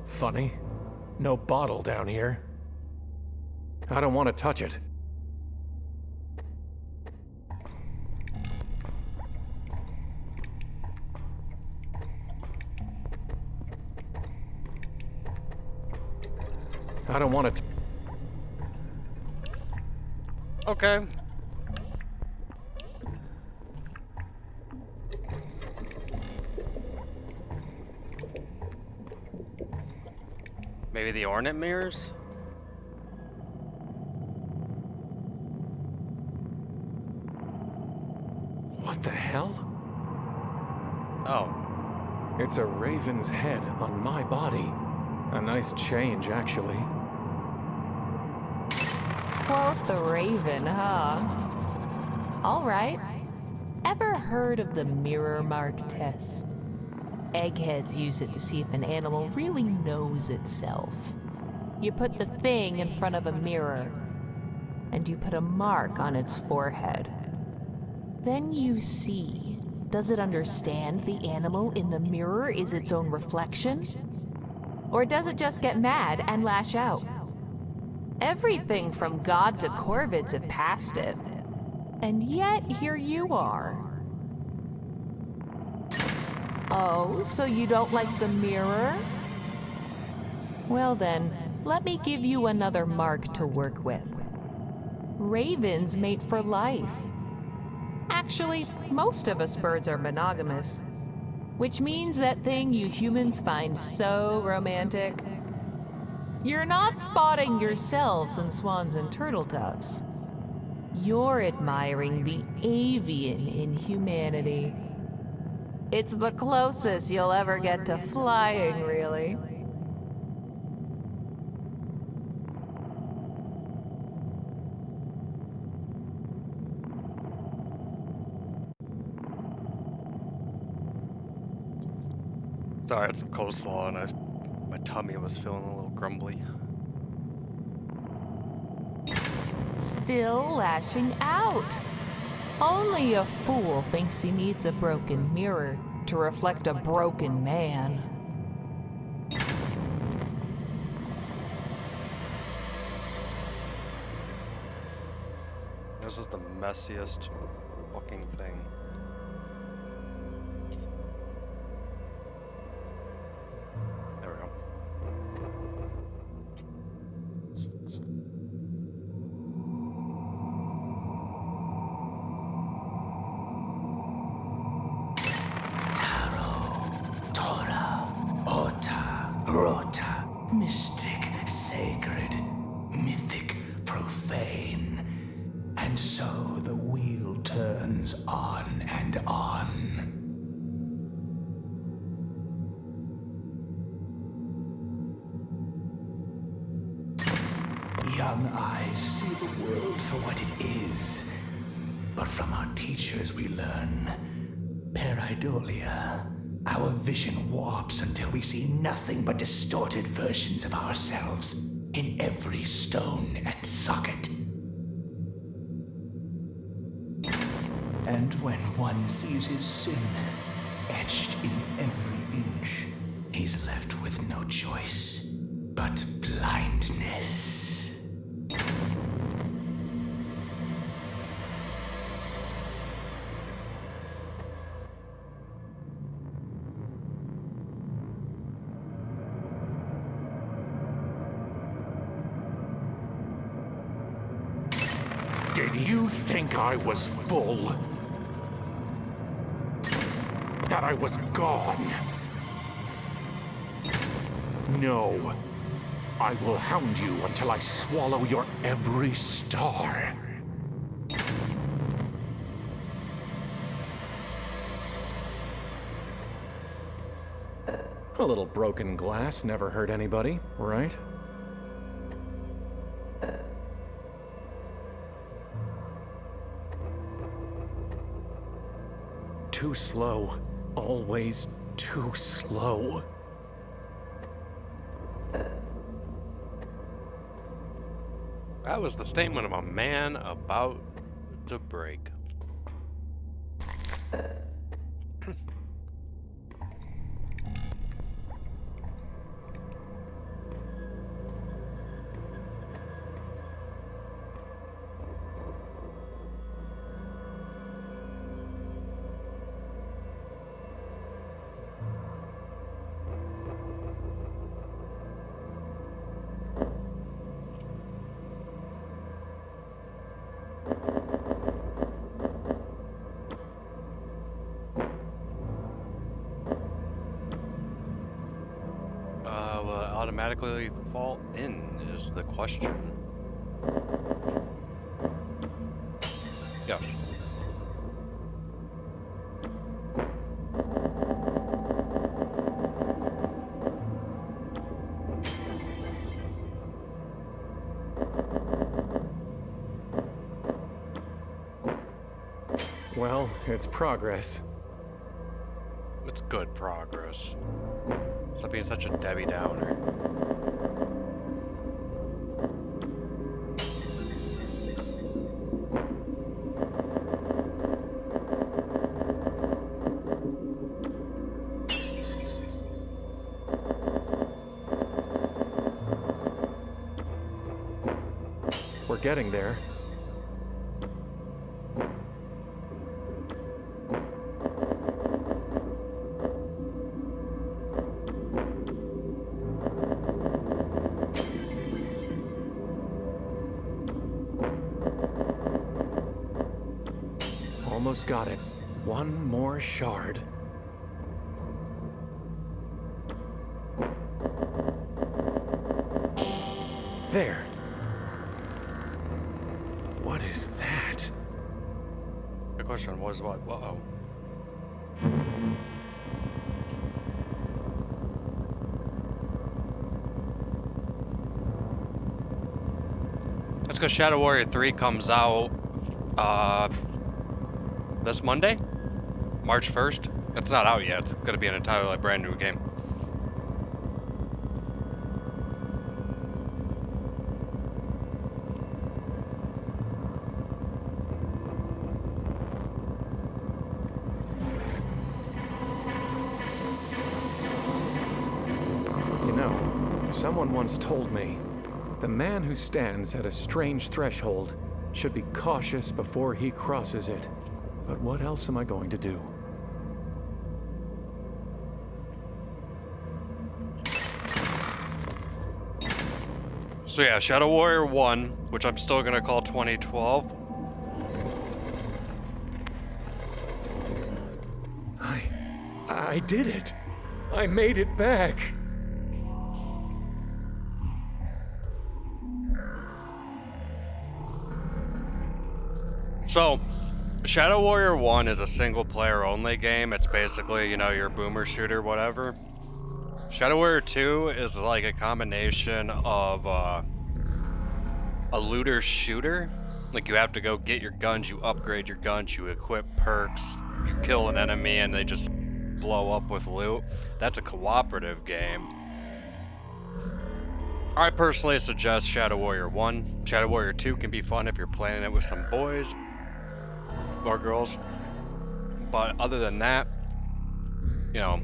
Funny. No bottle down here. I don't want to touch it. I don't want to. Okay. Maybe the ornate mirrors? What the hell? Oh. It's a raven's head on my body. A nice change, actually. Quote the raven, huh? All right. Ever heard of the mirror mark test? Eggheads use it to see if an animal really knows itself. You put the thing in front of a mirror, and you put a mark on its forehead. Then you see, does it understand the animal in the mirror is its own reflection? Or does it just get mad and lash out? Everything from God to corvids have passed it. And yet, here you are. Oh, so you don't like the mirror? Well then, let me give you another mark to work with. Ravens mate for life. Actually, most of us birds are monogamous, which means that thing you humans find so romantic. You're not spotting yourselves in swans and turtle doves. You're admiring the avian in humanity. It's the closest you'll ever get to flying, really. Sorry, I had some coleslaw and my tummy was feeling a little grumbly. Still lashing out. Only a fool thinks he needs a broken mirror to reflect a broken man. This is the messiest fucking thing. There we go. Rota, mystic, sacred, mythic, profane. And so the wheel turns on and on. Young eyes see the world for what it is. But from our teachers we learn pareidolia. Our vision warps until we see nothing but distorted versions of ourselves in every stone and socket. And when one sees his sin etched in every inch, he's left with no choice but blindness. Did you think I was full? That I was gone? No. I will hound you until I swallow your every star. A little broken glass never hurt anybody, right? Too slow. Always too slow. That was the statement of a man about to break. Will it automatically fall in is the question. Yes. Well, it's progress. It's good progress. Stop being such a Debbie Downer. We're getting there. Almost got it. One more shard. There. What is that? Good question. What is what? Uh-oh. That's because Shadow Warrior 3 comes out this Monday? March 1st? It's not out yet. It's going to be an entirely brand new game. Someone once told me, the man who stands at a strange threshold should be cautious before he crosses it. But what else am I going to do? So yeah, Shadow Warrior 1, which I'm still gonna call 2012. I did it! I made it back! So, Shadow Warrior 1 is a single player only game. It's basically, you know, your boomer shooter, whatever. Shadow Warrior 2 is like a combination of a looter shooter. Like, you have to go get your guns, you upgrade your guns, you equip perks, you kill an enemy and they just blow up with loot. That's a cooperative game. I personally suggest Shadow Warrior 1. Shadow Warrior 2 can be fun if you're playing it with some boys or girls. But other than that, you know,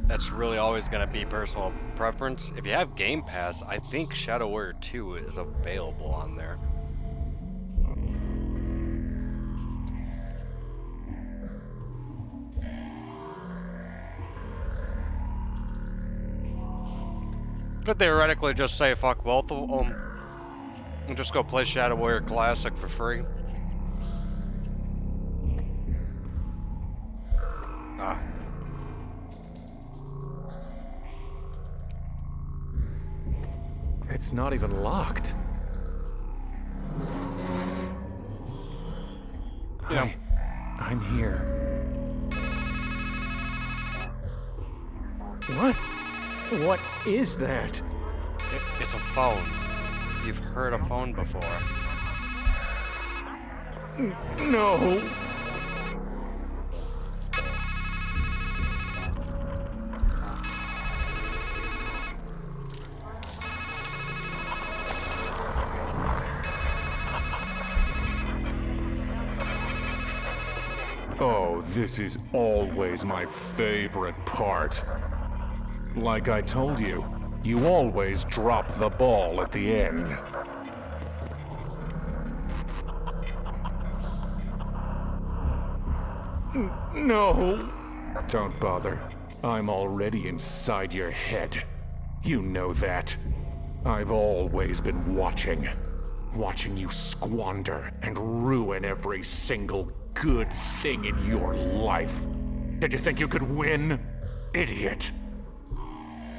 that's really always going to be personal preference. If you have Game Pass, I think Shadow Warrior 2 is available on there. Could theoretically just say fuck both of them and just go play Shadow Warrior Classic for free. Ah. It's not even locked. Yeah. I'm here. What? What is that? It's a phone. You've heard a phone before. No. Oh, this is always my favorite part. Like I told you, you always drop the ball at the end. No. Don't bother. I'm already inside your head. You know that. I've always been watching. Watching you squander and ruin every single good thing in your life. Did you think you could win? Idiot.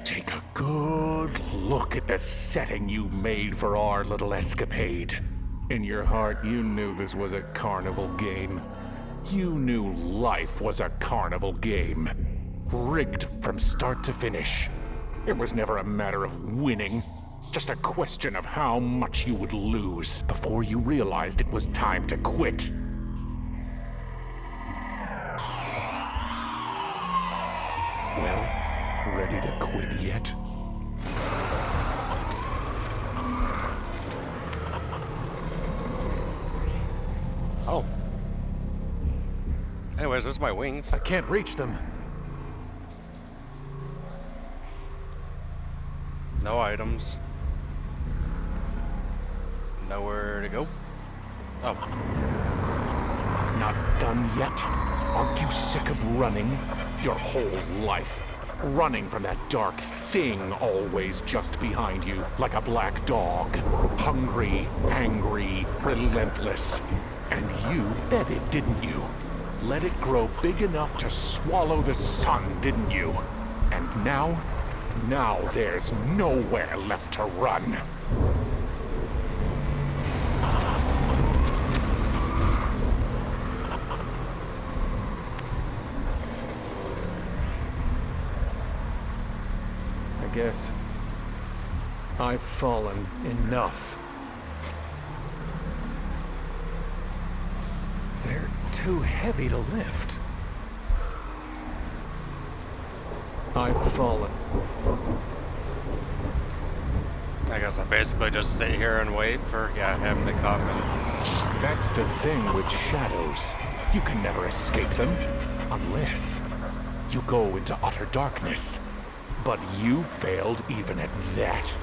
Take a good look at the setting you made for our little escapade. In your heart, you knew this was a carnival game. You knew life was a carnival game. Rigged from start to finish. It was never a matter of winning. Just a question of how much you would lose before you realized it was time to quit. Well, ready to quit yet? Oh. Anyways, there's my wings. I can't reach them. No items. Nowhere to go. Oh. Not done yet? Aren't you sick of running? Your whole life. Running from that dark thing always just behind you, like a black dog. Hungry, angry, relentless. And you fed it, didn't you? Let it grow big enough to swallow the sun, didn't you? And now there's nowhere left to run. I guess I've fallen enough. They're too heavy to lift. I've fallen. I guess I basically just sit here and wait for, him to come and... That's the thing with shadows. You can never escape them. Unless you go into utter darkness. But you failed even at that.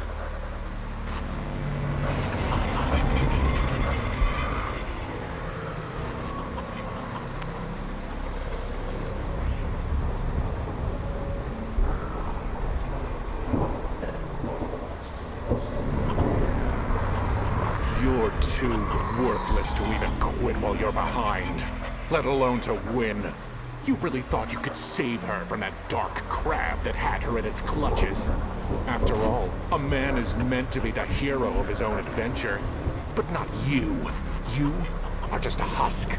You're too worthless to even quit while you're behind, let alone to win. You really thought you could save her from that dark crab that had her in its clutches. After all, a man is meant to be the hero of his own adventure, but not you. You are just a husk,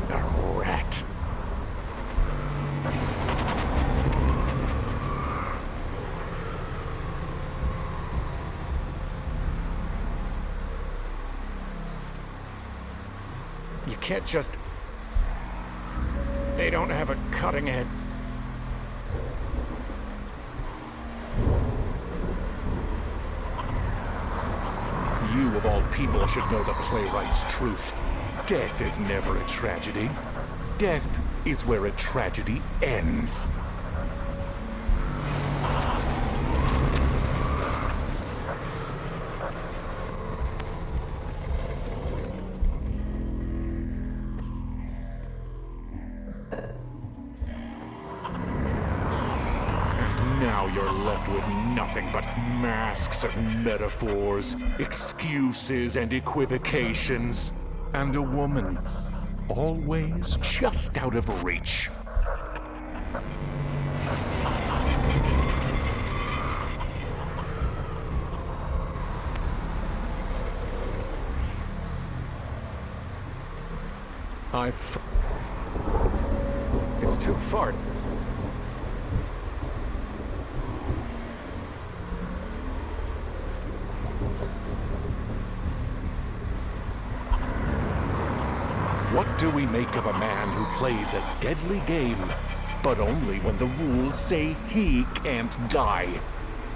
a rat. You can't just... They don't have a cutting edge. You, of all people, should know the playwright's truth. Death is never a tragedy. Death is where a tragedy ends. Now you're left with nothing but masks and metaphors, excuses and equivocations, and a woman always just out of reach. It's too far. What do we make of a man who plays a deadly game, but only when the rules say he can't die?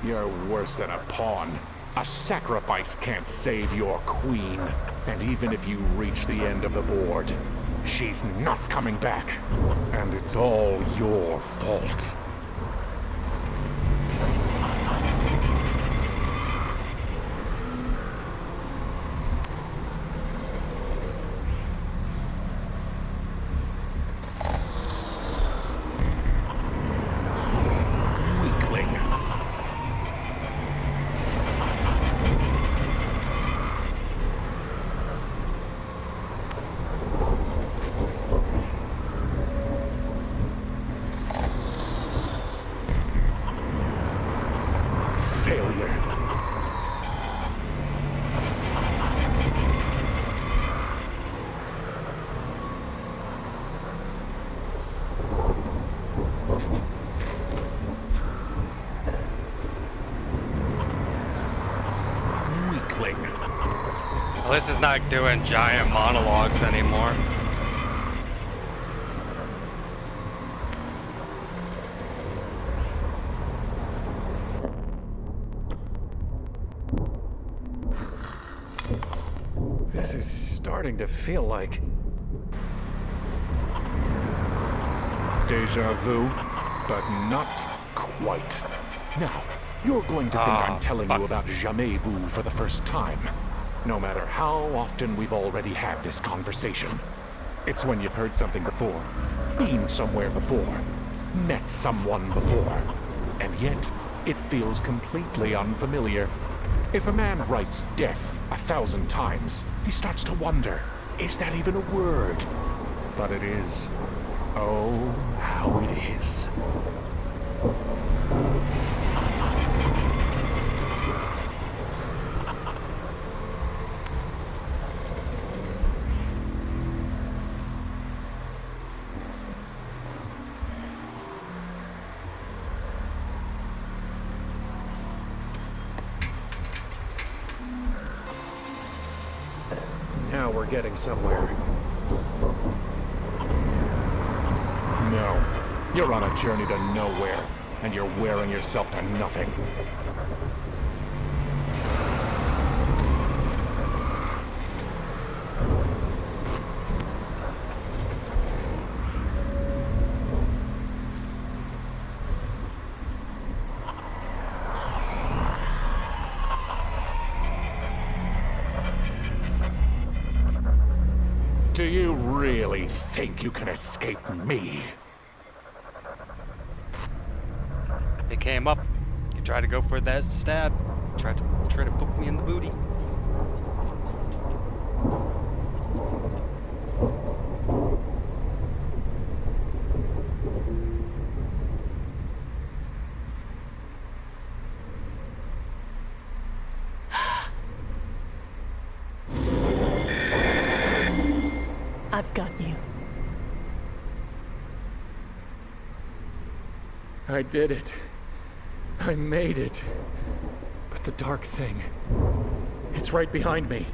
You're worse than a pawn. A sacrifice can't save your queen. And even if you reach the end of the board, she's not coming back. And it's all your fault. Well, this is not doing giant monologues anymore. This is starting to feel like deja vu, but not quite. Now, you're going to think I'm telling you about jamais vu for the first time. No matter how often we've already had this conversation. It's when you've heard something before, been somewhere before, met someone before, and yet it feels completely unfamiliar. If a man writes death 1,000 times, he starts to wonder, is that even a word? But it is. Oh, how it is. Now we're getting somewhere. No. You're on a journey to nowhere, and you're wearing yourself to nothing. Do you really think you can escape me? It came up. You tried to go for that stab. Tried to poke me in the booty. I've got you. I did it. I made it. But the dark thing, it's right behind me.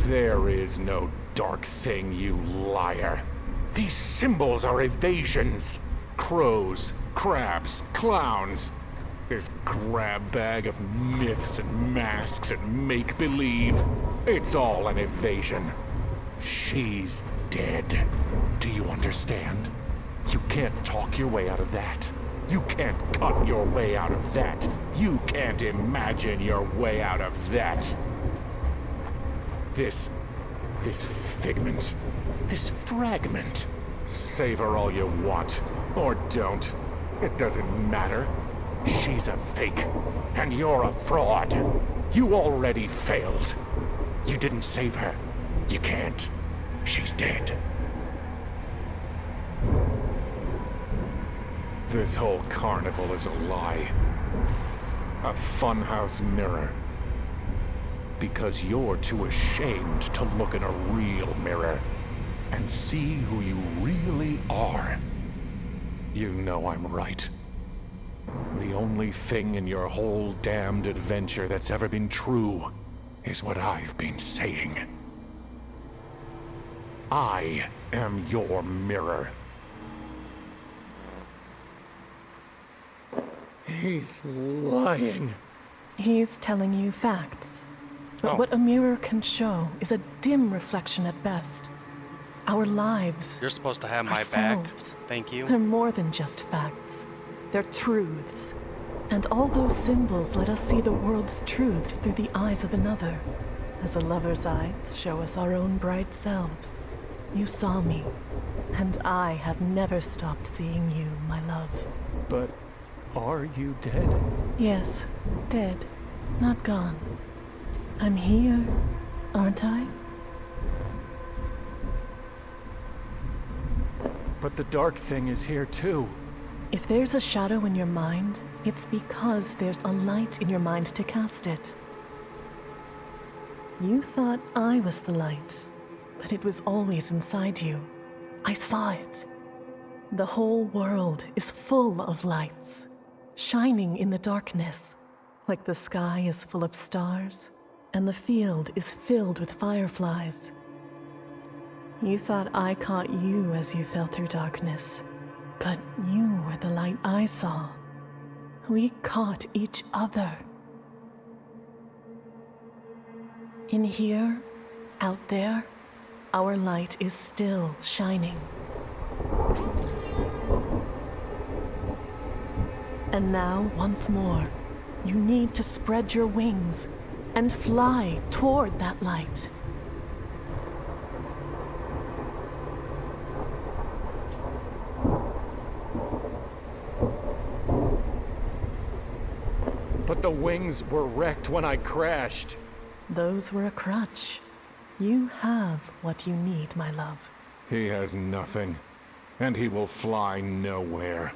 There is no dark thing, you liar. These symbols are evasions. Crows, crabs, clowns. This grab bag of myths and masks and make-believe. It's all an evasion. She's dead. Do you understand? You can't talk your way out of that. You can't cut your way out of that. You can't imagine your way out of that. This figment, this fragment. Savor all you want, or don't. It doesn't matter. She's a fake, and you're a fraud. You already failed. You didn't save her. You can't. She's dead. This whole carnival is a lie. A funhouse mirror. Because you're too ashamed to look in a real mirror and see who you really are. You know I'm right. The only thing in your whole damned adventure that's ever been true is what I've been saying. I am your mirror. He's lying. He's telling you facts. But Oh. what a mirror can show is a dim reflection at best. Our lives, You're supposed to have my ourselves, back. Thank you. they're more than just facts. They're truths. And all those symbols let us see the world's truths through the eyes of another, as a lover's eyes show us our own bright selves. You saw me, and I have never stopped seeing you, my love. But are you dead? Yes, dead, not gone. I'm here, aren't I? But the dark thing is here too. If there's a shadow in your mind, it's because there's a light in your mind to cast it. You thought I was the light, but it was always inside you. I saw it. The whole world is full of lights, shining in the darkness, like the sky is full of stars, and the field is filled with fireflies. You thought I caught you as you fell through darkness, but you were the light I saw. We caught each other. In here, out there, our light is still shining. And now, once more, you need to spread your wings and fly toward that light. But the wings were wrecked when I crashed. Those were a crutch. You have what you need, my love. He has nothing, and he will fly nowhere.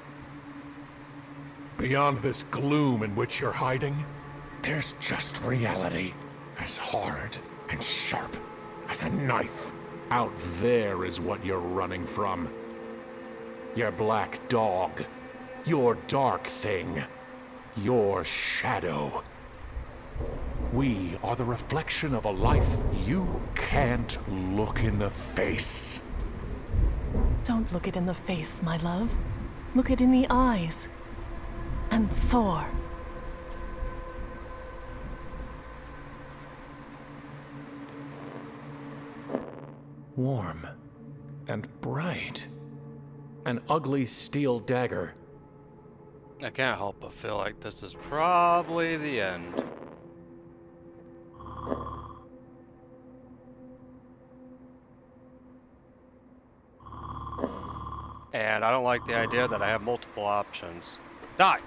Beyond this gloom in which you're hiding, there's just reality, as hard and sharp as a knife. Out there is what you're running from. Your black dog, your dark thing, your shadow. We are the reflection of a life you can't look in the face. Don't look it in the face, my love. Look it in the eyes. And soar. Warm and bright. An ugly steel dagger. I can't help but feel like this is probably the end. And I don't like the idea that I have multiple options. Die!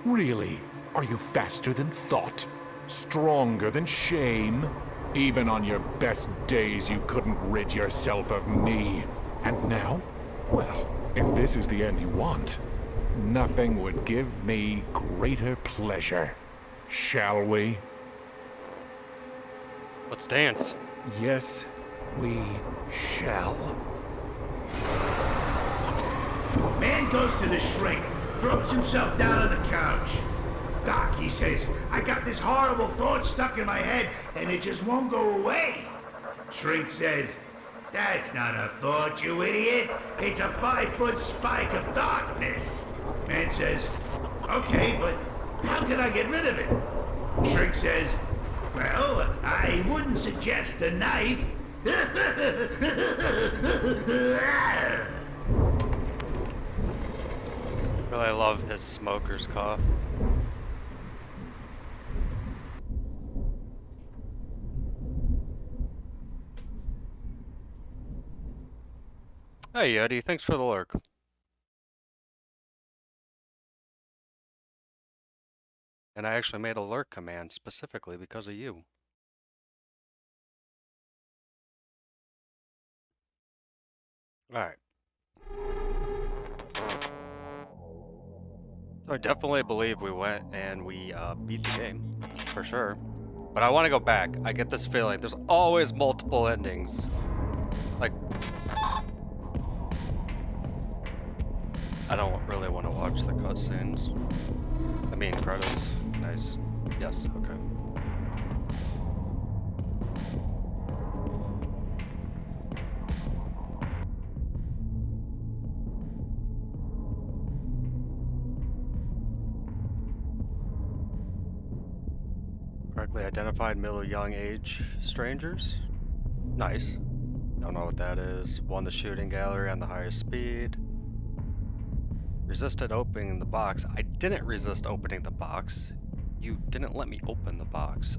Really? Are you faster than thought? Stronger than shame? Even on your best days, you couldn't rid yourself of me. And now? Well, if this is the end you want, nothing would give me greater pleasure. Shall we? Let's dance. Yes, we shall. Man goes to the shrink, throws himself down on the couch. Doc, he says, I got this horrible thought stuck in my head and it just won't go away. Shrink says, that's not a thought, you idiot. It's a 5-foot spike of darkness. Man says, okay, but how can I get rid of it? Shrink says, well, I wouldn't suggest a knife. Really love his smoker's cough. Hey Yeti, thanks for the lurk. And I actually made a lurk command specifically because of you. Alright. So I definitely believe we went and we beat the game, for sure. But I want to go back. I get this feeling there's always multiple endings. Like, I don't really want to watch the cutscenes. I mean, credits. Nice. Yes, okay. Correctly identified middle young age strangers. Nice. Don't know what that is. Won the shooting gallery on the highest speed. Resisted opening the box. I didn't resist opening the box. You didn't let me open the box.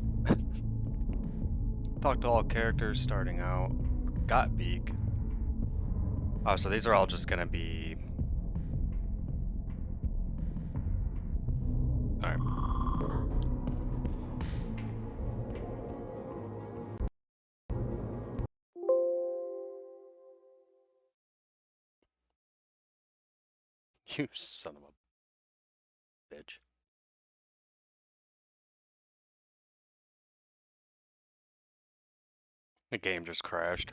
Talk to all characters starting out. Got beak. Oh, so these are all just gonna be... Alright. You son of a bitch. The game just crashed.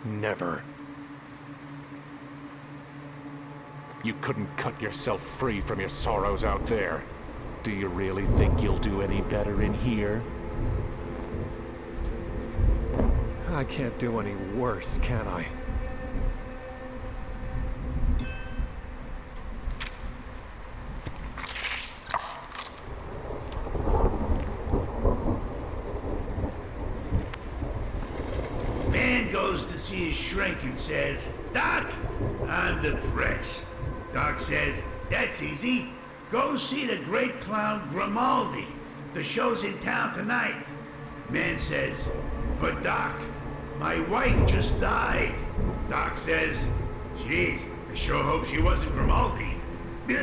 Never. You couldn't cut yourself free from your sorrows out there. Do you really think you'll do any better in here? I can't do any worse, can I? Man goes to see his shrink and says, Doc, I'm depressed. Doc says, that's easy. Go see the great clown Grimaldi. The show's in town tonight. Man says, but Doc, my wife just died. Doc says, geez, I sure hope she wasn't Grimaldi. I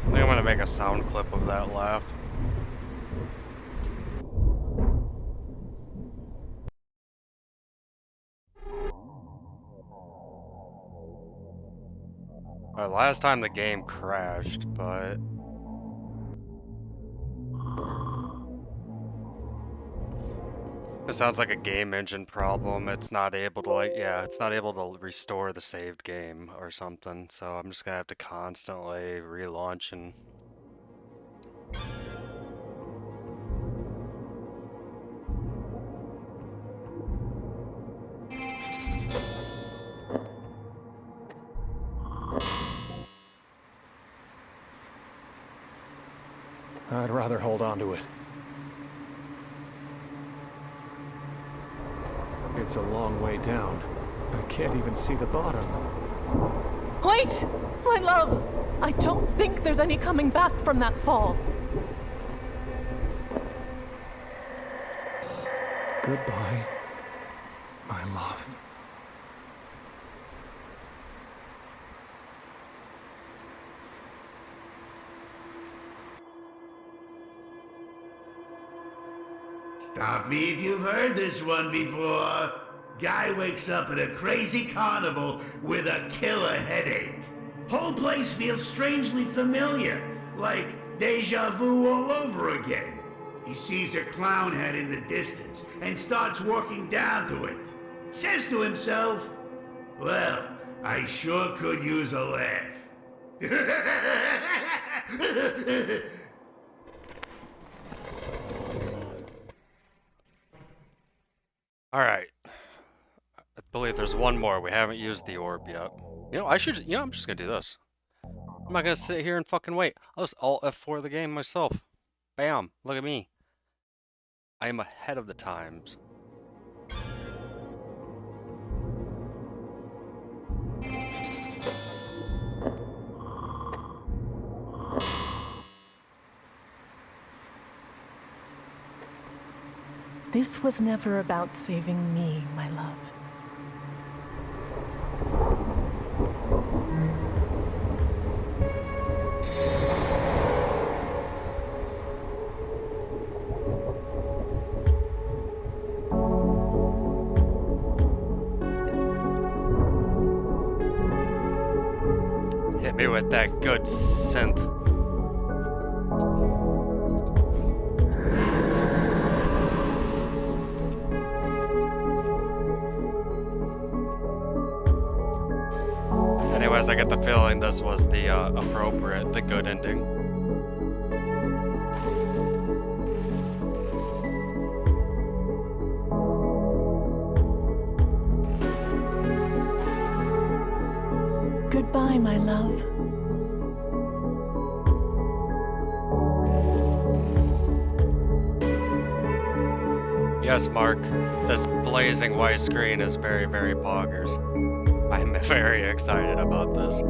think I'm gonna make a sound clip of that laugh. Last time the game crashed, but... It sounds like a game engine problem. It's not able to, like, yeah, it's not able to restore the saved game or something. So I'm just gonna have to constantly relaunch and... I'd rather hold on to it. It's a long way down. I can't even see the bottom. Wait! My love! I don't think there's any coming back from that fall. Goodbye, my love. Stop me if you've heard this one before. Guy wakes up at a crazy carnival with a killer headache. Whole place feels strangely familiar, like deja vu all over again. He sees a clown head in the distance and starts walking down to it. Says to himself, well, I sure could use a laugh. Alright. I believe there's one more. We haven't used the orb yet. You know, I'm just gonna do this. I'm not gonna sit here and fucking wait. I'll just Alt F4 the game myself. Bam. Look at me. I am ahead of the times. This was never about saving me, my love. Hit me with that good synth. Anyways, I get the feeling this was the the good ending. Goodbye, my love. Yes, Mark. This blazing white screen is very, very poggers. I'm very excited about this.